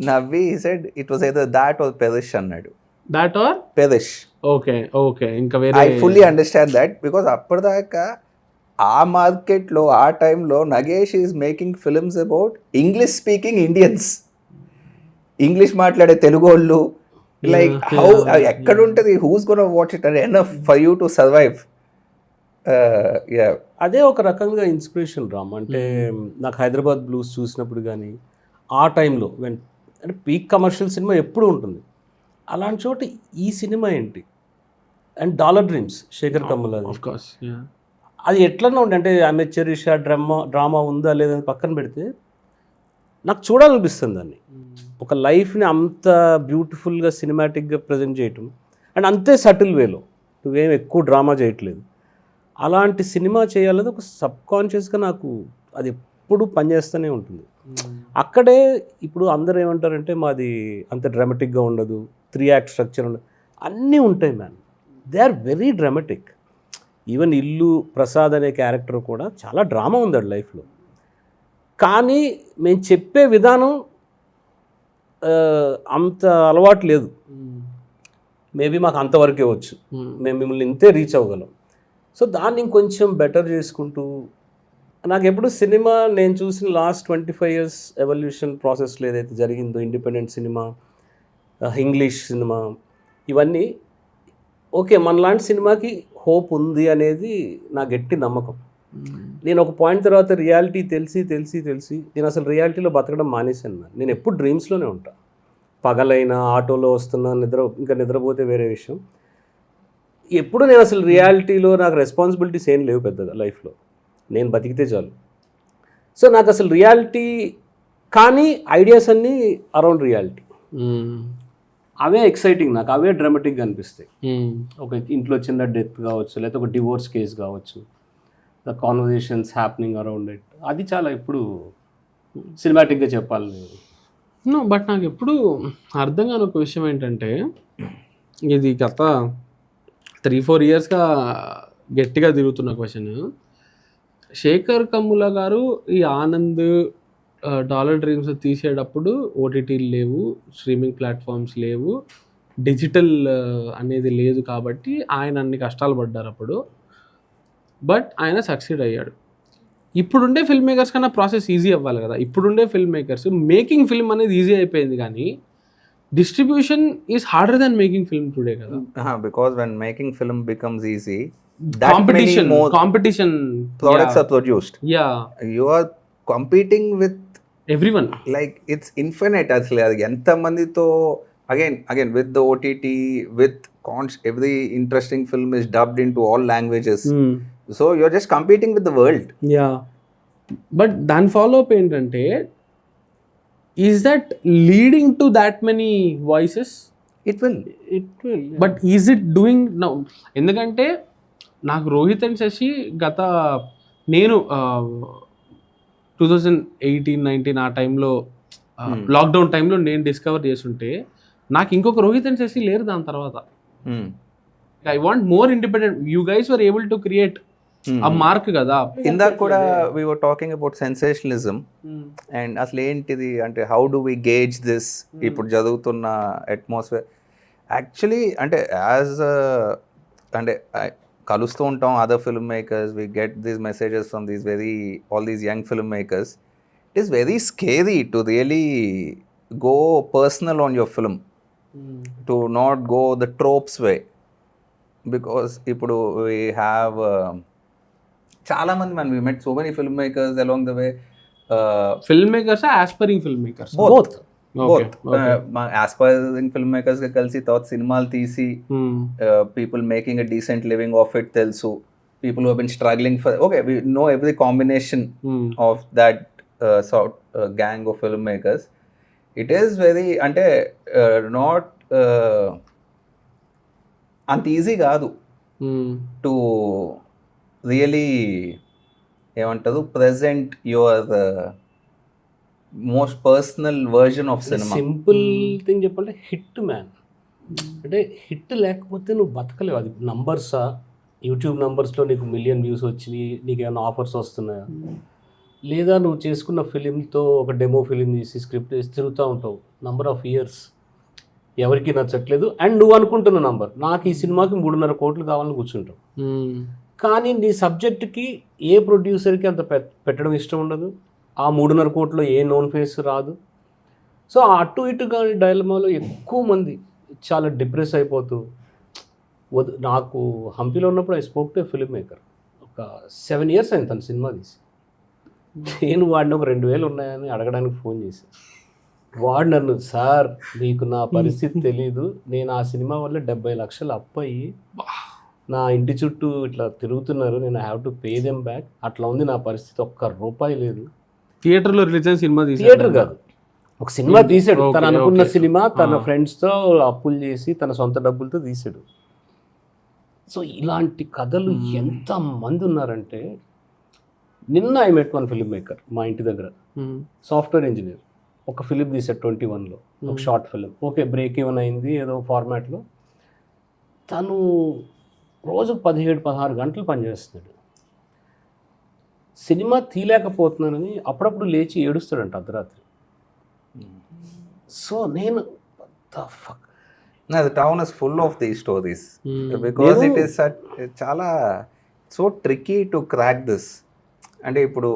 నవ్వి సెడ్ ఇట్ వాజ్ ఏదో దాట్ ఆర్ పెరిష్ అన్నాడు. That or perish. ఓకే ఇంకా వేరే. I fully understand that because అప్పటిదాకా ఆ మార్కెట్లో ఆ టైంలో Nagesh is making films about English speaking Indians, English మాట్లాడే తెలుగు వాళ్ళు. లైక్ హౌ ఎక్కడ ఉంటుంది, who's gonna watch it and enough for you to survive. అదే ఒక రకంగా ఇన్స్పిరేషన్ రామ్. అంటే నాకు హైదరాబాద్ బ్లూస్ చూసినప్పుడు కానీ ఆ టైంలో అంటే పీక్ కమర్షియల్ సినిమా ఎప్పుడు ఉంటుంది, అలాంటి చోట ఈ సినిమా ఏంటి and dollar dreams Sekhar Kammula అది ఎట్లన్నా ఉండే. అంటే అమెచరిషా డ్రామా ఉందా లేదని పక్కన పెడితే నాకు చూడాలనిపిస్తుంది దాన్ని. ఒక లైఫ్ని అంత బ్యూటిఫుల్గా సినిమాటిక్గా ప్రజెంట్ చేయటం అండ్ అంతే సటిల్ వేలో, నువ్వేం ఎక్కువ డ్రామా చేయట్లేదు. అలాంటి సినిమా చేయాలని ఒక సబ్కాన్షియస్గా నాకు అది ఎప్పుడు పనిచేస్తూనే ఉంటుంది. అక్కడే ఇప్పుడు అందరూ ఏమంటారంటే మాది అంత డ్రామాటిక్గా ఉండదు, 3 యాక్ట్ స్ట్రక్చర్ ఉండదు. అన్నీ ఉంటాయి man, they are very dramatic. Even Illu Prasad అనే క్యారెక్టర్ కూడా చాలా డ్రామా ఉంది అది లైఫ్లో. కానీ మేము చెప్పే విధానం అంత అలవాటు లేదు. మేబీ మాకు అంతవరకే వచ్చు, మేము మిమ్మల్ని ఇంతే రీచ్ అవ్వగలం. సో దాన్ని ఇంకొంచెం బెటర్ చేసుకుంటూ నాకు ఎప్పుడు సినిమా నేను చూసిన లాస్ట్ 25 years ఎవల్యూషన్ ప్రాసెస్లో ఏదైతే జరిగిందో, ఇండిపెండెంట్ సినిమా, ఇంగ్లీష్ సినిమా, ఇవన్నీ ఓకే మనలాంటి సినిమాకి హోప్ ఉంది అనేది నా గట్టి నమ్మకం. నేను ఒక పాయింట్ తర్వాత రియాలిటీ తెలిసి నేను అసలు రియాలిటీలో బతకడం మానేశాను. నేను ఎప్పుడు డ్రీమ్స్లోనే ఉంటా. పగలైనా ఆటోలో వస్తున్నా, నిద్రపోతే వేరే విషయం. ఎప్పుడు నేను అసలు రియాలిటీలో నాకు రెస్పాన్సిబిలిటీస్ ఏం లేవు పెద్దగా లైఫ్లో, నేను బతికితే చాలు. సో నాకు అసలు రియాలిటీ కానీ ఐడియాస్ అన్నీ అరౌండ్ రియాలిటీ, అవే ఎక్సైటింగ్ నాకు, అవే డ్రామాటిక్గా అనిపిస్తాయి. ఒక ఇంట్లో చిన్న డెత్ కావచ్చు, లేకపోతే ఒక డివోర్స్ కేస్ కావచ్చు, the conversations happening around it, అది చాలా ఇప్పుడు సినిమాటిక్గా చెప్పాలి. బట్ నాకు ఎప్పుడు అర్థం కాని ఒక విషయం ఏంటంటే, ఇది గత 3-4 yearsగా గట్టిగా తిరుగుతున్న క్వశ్చన్. శేఖర్ కమ్ముల గారు ఈ ఆనంద్, డాలర్ డ్రీమ్స్ తీసేటప్పుడు ఓటీటీలు లేవు, స్ట్రీమింగ్ ప్లాట్ఫామ్స్ లేవు, డిజిటల్ అనేది లేదు, కాబట్టి ఆయన అన్ని కష్టాలు పడ్డారు అప్పుడు. బట్ ఆయన సక్సీడ్ అయ్యాడు. ఇప్పుడుండే ఫిల్మ్ మేకర్స్ కన్నా ప్రాసెస్ ఈజీ అవ్వాలి కదా. ఇప్పుడుండే ఫిల్మ్ మేకర్స్ మేకింగ్ ఫిల్మ్ అనేది ఈజీ అయిపోయింది, కానీ distribution is harder than making film today కదా. Because when making film becomes easy, competition products are produced. You are competing with everyone, like it's infinite. Asli adi enta mandi tho again with the OTT, with every interesting film is dubbed into all languages. So you're just competing with the world. But dan follow up entante, is that leading to that many voices? It will but is it doing now? Endukante నాకు Rohit and Shashi గత నేను 2018-19 ఆ టైంలో lockdown టైంలో నేను discover చేస్తుంటే, నాకు ఇంకొక రోహిత్ అండ్ శశి లేరు దాని తర్వాత. I want more independent. You guys were able to create a mark కదా. ఇందాక కూడా we were talking about sensationalism and అసలు ఏంటిది అంటే how do we gauge this ఇప్పుడు జరుగుతున్న అట్మాస్ఫియర్. యాక్చువల్లీ అంటే యాజ్ అంటే కలుస్తూ ఉంటాం other film makers, we get these messages from these all these young film makers. It is very scary to really go personal on your film, to not go the ట్రోప్స్ way. Because ఇప్పుడు we have చాలా మంది man, we met so many filmmakers along the way. Film makers, aspiring film makers? Both. మా aspiring film makers గా కలిసి తర్వాత సినిమాలు తీసి people making a decent living of it తెలుసు. People who have been struggling for, okay, we know every combination of that sort gang of film makers. It is very, అంటే not అంత easy కాదు to really ఏమంటారు present your most personal version of సినిమా. Simple thing చెప్పాలంటే hit man. అంటే hit లేకపోతే నువ్వు బతకలేవు. అది నంబర్సా, యూట్యూబ్ నంబర్స్లో నీకు 1 million వ్యూస్ వచ్చినాయి, నీకు ఏమైనా ఆఫర్స్ వస్తున్నాయా, లేదా నువ్వు చేసుకున్న ఫిలింతో ఒక డెమో ఫిలిం తీసి స్క్రిప్ట్ వేసి తిరుగుతూ ఉంటావు నంబర్ ఆఫ్ ఇయర్స్, ఎవరికి నచ్చట్లేదు, అండ్ నువ్వు అనుకుంటున్న నంబర్, నాకు ఈ సినిమాకి 3.5 కోట్లు కావాలని కూర్చుంటావు. కానీ నీ సబ్జెక్ట్కి ఏ ప్రొడ్యూసర్కి అంత పెట్టడం ఇష్టం ఉండదు. ఆ 3.5 కోట్లో ఏ నోన్ ఫేస్ రాదు. సో అటు ఇటుగా డైలమాలో ఎక్కువ మంది చాలా డిప్రెస్ అయిపోతూ, నాకు హంపీలో ఉన్నప్పుడు I spoke to film maker. ఒక 7 years అయింది తను సినిమా తీసి. నేను వాడిని ఒక 2,000 ఉన్నాయని అడగడానికి ఫోన్ చేశాను. వాడు నన్ను, సార్ మీకు నా పరిస్థితి తెలీదు, నేను ఆ సినిమా వల్ల 70 లక్షలు అప్పయ్యి నా ఇంటి చుట్టూ ఇట్లా తిరుగుతున్నారు, నేను have to pay them back, అట్లా ఉంది నా పరిస్థితి, ₹1 లేదు. థియేటర్లో రిలీజ్ అయిన సినిమా తీసి, థియేటర్ కాదు, ఒక సినిమా తీసాడు. తను అనుకున్న సినిమా తన ఫ్రెండ్స్తో అప్పులు చేసి తన సొంత డబ్బులతో తీసాడు. సో ఇలాంటి కథలు ఎంతమంది ఉన్నారంటే, నిన్న I met one film maker మా ఇంటి దగ్గర, సాఫ్ట్వేర్ ఇంజనీర్, ఒక ఫిలిం తీసాడు 21లో, ఒక short film. Okay, break even అయింది ఏదో ఫార్మాట్లో. తను రోజు 17-16 గంటలు పనిచేస్తున్నాడు. సినిమా తీయలేకపోతున్నానని అప్పుడప్పుడు లేచి ఏడుస్తాడంట అర్ధరాత్రి. సో నేను the town is full of these stories because it is చాలా so tricky to crack this. అంటే ఇప్పుడు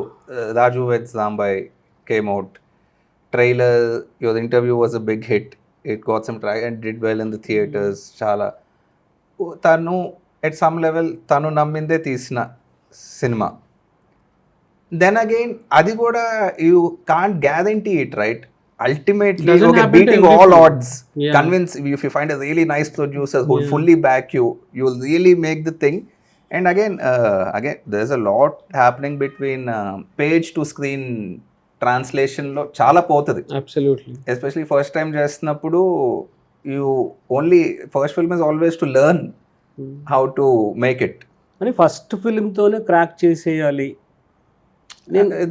Raju Veds Zambai came out, trailer, your interview was a big hit, it got some track and did well in the theaters. చాలా తను at some level తను నమ్మిందే తీసిన cinema. Then again అది కూడా you can't guarantee it, right? Ultimately, okay, beating all odds, convince, if you find a really nice producer who will fully back you, you will really make the thing. And again there's a lot happening between page to screen translation lo chala potadi. Absolutely. Especially first time చేస్తున్నప్పుడు, you only first film is always to learn how to make it. అని first ఫిలింతోనే crack చేసేయాలి,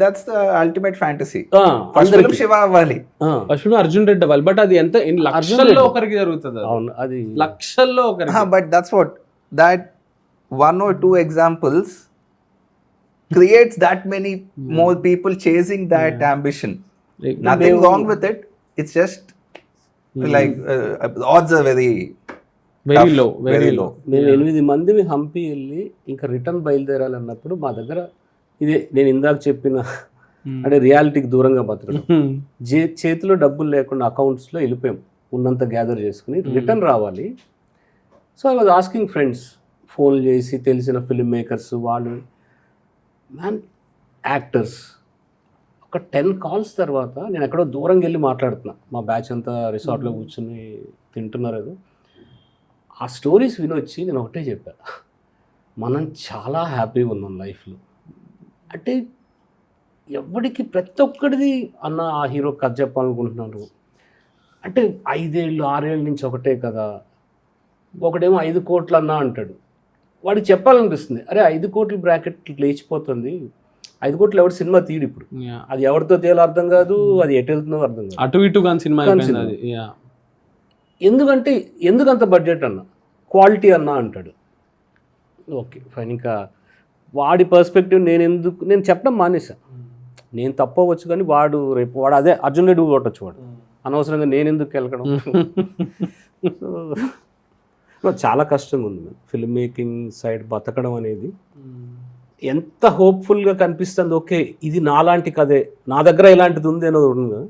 that's the ultimate fantasy. First film Shiva అవ్వాలి, first Arjun Reddy అవ్వాలి. But అది ఎంత లక్షల్లో ఒకరికి జరుగుతుంది. అవును, అది లక్షల్లో ఒకరికి. But that's what that 1 or 2 examples creates that many more people chasing that ambition. Nothing wrong with it, it's just like odds are very low. మేము 8 మంది హంపి వెళ్ళి ఇంకా రిటర్న్ బయలుదేరాలన్నప్పుడు మా దగ్గర ఇదే నేను ఇందాక చెప్పిన, అంటే రియాలిటీకి దూరంగా బతకడం, చేతిలో డబ్బులు లేకుండా అకౌంట్స్లో వెళ్ళిపోయాం, ఉన్నంత గ్యాదర్ చేసుకుని రిటర్న్ రావాలి. So I was asking friends, phone చేసి తెలిసిన ఫిల్మ్ మేకర్స్, వాళ్ళు యాక్టర్స్, ఒక 10 calls తర్వాత నేను ఎక్కడో దూరంగా వెళ్ళి మాట్లాడుతున్నా, మా బ్యాచ్ అంతా రిసార్ట్లో కూర్చొని తింటున్నారు. ఏదో ఆ స్టోరీస్ వినొచ్చి నేను ఒకటే చెప్పాను, మనం చాలా హ్యాపీగా ఉన్నాం లైఫ్లో. అంటే ఎవరికి ప్రతి ఒక్కడిది అన్న ఆ హీరో కథ చెప్పాలనుకుంటున్నారు అంటే 5 ఏళ్ళు 6 ఏళ్ళ నుంచి ఒకటే కదా. ఒకడేమో 5 కోట్లు అన్నా అంటాడు, వాడికి చెప్పాలనిపిస్తుంది, అరే 5 కోట్ల బ్రాకెట్ లేచిపోతుంది, 5 కోట్లు ఎవరు సినిమా తీయడు ఇప్పుడు, అది ఎవరితో తీయాలో అర్థం కాదు, అది ఎటు వెళ్తుందో అర్థం కాదు, అటు ఇటు కానీ సినిమా. ఎందుకంటే ఎందుకంత బడ్జెట్ అన్న, క్వాలిటీ అన్నా అంటాడు. ఓకే ఫైన్, ఇంకా వాడి పర్స్పెక్టివ్ నేను చెప్పడం మానేశాను. నేను తప్పవచ్చు కానీ వాడు రేపు వాడు అదే అర్జున్ రెడ్డి కొట్టచ్చు, వాడు అనవసరంగా నేను ఎందుకు వెళ్ళడం. సో చాలా కష్టంగా ఉంది ఫిల్మ్ మేకింగ్ సైడ్ బతకడం అనేది. ఎంత హోప్ఫుల్గా కనిపిస్తుంది, ఓకే ఇది నాలాంటి కథే, నా దగ్గర ఇలాంటిది ఉంది అనేది ఉండదు.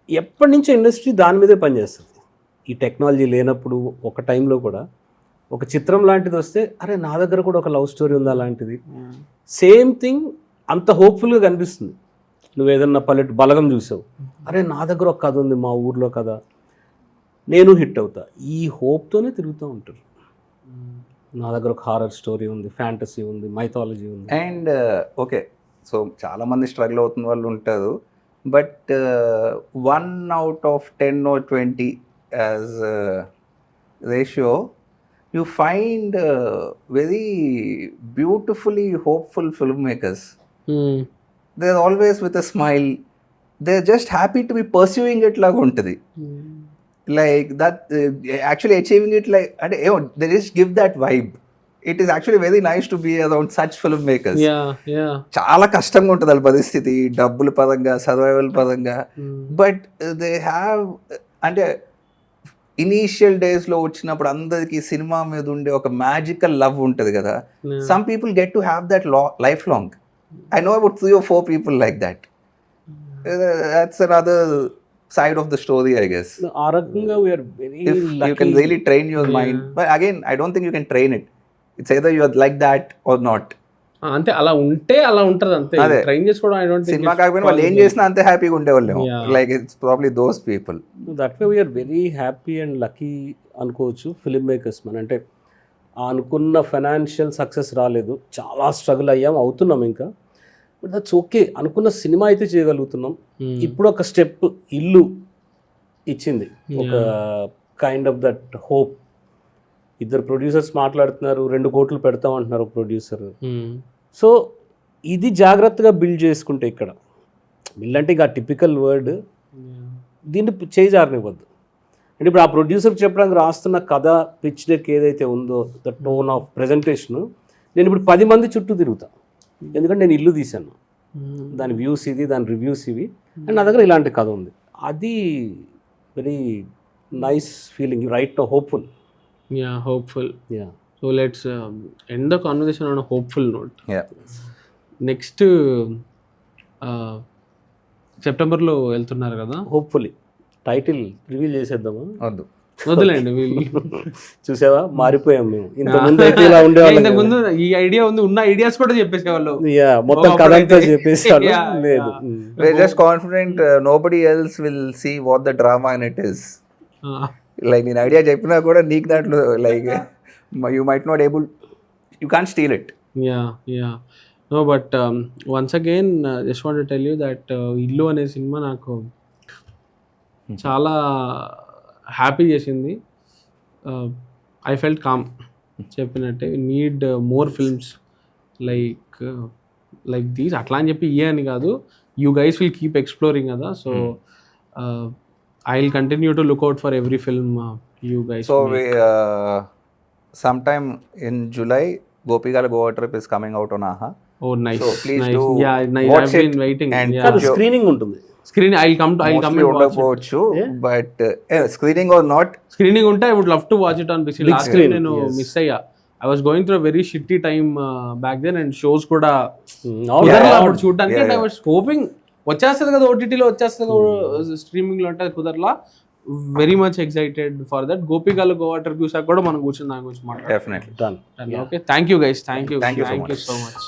ఎప్పటి నుంచో ఇండస్ట్రీ దాని మీదే పనిచేస్తుంది. ఈ టెక్నాలజీ లేనప్పుడు ఒక టైంలో కూడా ఒక చిత్రం లాంటిది వస్తే అరే నా దగ్గర కూడా ఒక లవ్ స్టోరీ ఉంది అలాంటిది, సేమ్ థింగ్ అంత హోప్ఫుల్గా కనిపిస్తుంది. నువ్వు ఏదన్నా బలగం చూసావు, అరే నా దగ్గర ఒక కథ ఉంది మా ఊర్లో కథ, నేను హిట్ అవుతా, ఈ హోప్తోనే తిరుగుతూ ఉంటారు. నా దగ్గర ఒక హారర్ స్టోరీ ఉంది, ఫ్యాంటసీ ఉంది, మైథాలజీ ఉంది. అండ్ ఓకే, సో చాలామంది స్ట్రగుల్ అవుతున్న వాళ్ళు ఉంటారు, but 1 out of 10 or 20 as ratio you find very beautifully hopeful filmmakers. They're always with a smile. They're just happy to be pursuing it laga untadi. Like that, actually achieving it, like, and they just give that vibe. It is actually very nice to be around such filmmakers. చాలా కష్టంగా ఉంటుంది వాళ్ళ పరిస్థితి, డబ్బుల పరంగా, survival పరంగా, but they have, అంటే initial డేస్లో వచ్చినప్పుడు అందరికీ సినిమా మీద ఉండే ఒక మ్యాజికల్ లవ్ ఉంటుంది కదా. Some people get to have that life long. I know about 3 or 4 people like that. That's another side of the story, I guess. ఆ రకంగా we are very If lucky. you can really train your mind, but again, I don't think you can train it. It's either you are like that or not. అంతే, అలా ఉంటే అలా ఉంటుంది అంతే. అదే. Train చేసుకోవడం ఐ డోంట్ థింక్ సినిమా కాకపోయినా వాళ్ళు ఏం చేసినా అంతే హ్యాపీగా ఉండేవాళ్ళేమో. Like it's probably those people. That way we're very happy and lucky అనుకోవచ్చు ఫిల్మ్ మేకర్స్. మన అంటే అనుకున్న ఫైనాన్షియల్ సక్సెస్ రాలేదు, చాలా స్ట్రగుల్ అయ్యాం, అవుతున్నాం ఇంకా, బట్ దట్స్ ఓకే. అనుకున్న సినిమా అయితే చేయగలుగుతున్నాం. ఇప్పుడు ఒక స్టెప్ ఇల్లు ఇచ్చింది, ఒక kind of that hope. 2 producers మాట్లాడుతున్నారు, 2 కోట్లు పెడతామంటున్నారు ఒక ప్రొడ్యూసర్. సో ఇది జాగ్రత్తగా బిల్డ్ చేసుకుంటే, ఇక్కడ బిల్డ్ అంటే ఇక టిపికల్ వర్డ్, దీన్ని చేజారనివ్వద్దు. అంటే ఇప్పుడు ఆ ప్రొడ్యూసర్కి చెప్పడానికి రాస్తున్న కథ, పిచ్ డెక్ ఏదైతే ఉందో, ద టోన్ ఆఫ్ ప్రెజెంటేషన్, నేను ఇప్పుడు 10 మంది చుట్టూ తిరుగుతా, ఎందుకంటే నేను ఇల్లు తీశాను, దాని వ్యూస్ ఇది, దాని రివ్యూస్ ఇవి, అండ్ నా దగ్గర ఇలాంటి కథ ఉంది. అది very nice feeling, right now hopeful. Hopeful. Yeah. So let's end the conversation on a hopeful note. Yeah. Next సెప్టెంబర్లో వెళ్తున్నారు కదా, హోప్ఫుల్లీ. టైటిల్ రివీల్ చేసేద్దామా? వద్దు, వదిలేండి. చూసావా, మారిపోయాం మేము. ఇంతకుముందు అయితే ఇలా ఉండేవాళ్ళం. ఇంతకుముందు ఈ ఐడియా ఉంది, ఉన్న ఐడియాస్ కూడా చెప్పేసేవాళ్ళు, మొత్తం కథ అంతా చెప్పేసాడు. లేదు, we're just confident nobody else will see what the drama in it is. Like నేను ఐడియా చెప్పినా కూడా నీకు దాంట్లో like you might not able, you can't steal it. Yeah. No, but once again, just want to tell you that ఇల్లు అనే cinema నాకు చాలా happy చేసింది. I felt calm. చెప్పినట్టే need more films like these. అట్లా అని చెప్పి అని కాదు, you guys will keep exploring కదా. So I will continue to look out for every film you guys. So we sometime in July, Gopikala Goa trip is coming out on AHA. Oh, nice. So please nice. do nice. watch I've been it waiting. and Yeah. కాదు, screening ఉంటుంది. Screening, I'll come and watch it. ఉండకపోవచ్చు, but screening or not, Screening ఉంటే I would love to watch it on big Big screen, నేను yes. Miss అయ్యా. I was going through a very shitty time back then, and shows కూడా Yeah. అప్పుడు చూడడానికి. Yeah, I was hoping వచ్చేస్తుంది కదా, ఓటీటీలో వచ్చేస్తుంది కదా, స్ట్రీమింగ్లో అంటే కుదరలా. Very much excited for that. గోపికాల గోవా ట్రిప్ చూసాక కూడా మనం కూర్చొని దాని గురించి మాట్లాడాలి. Definitely. Done. Okay, thank you guys, thank you Thank you so much. So much.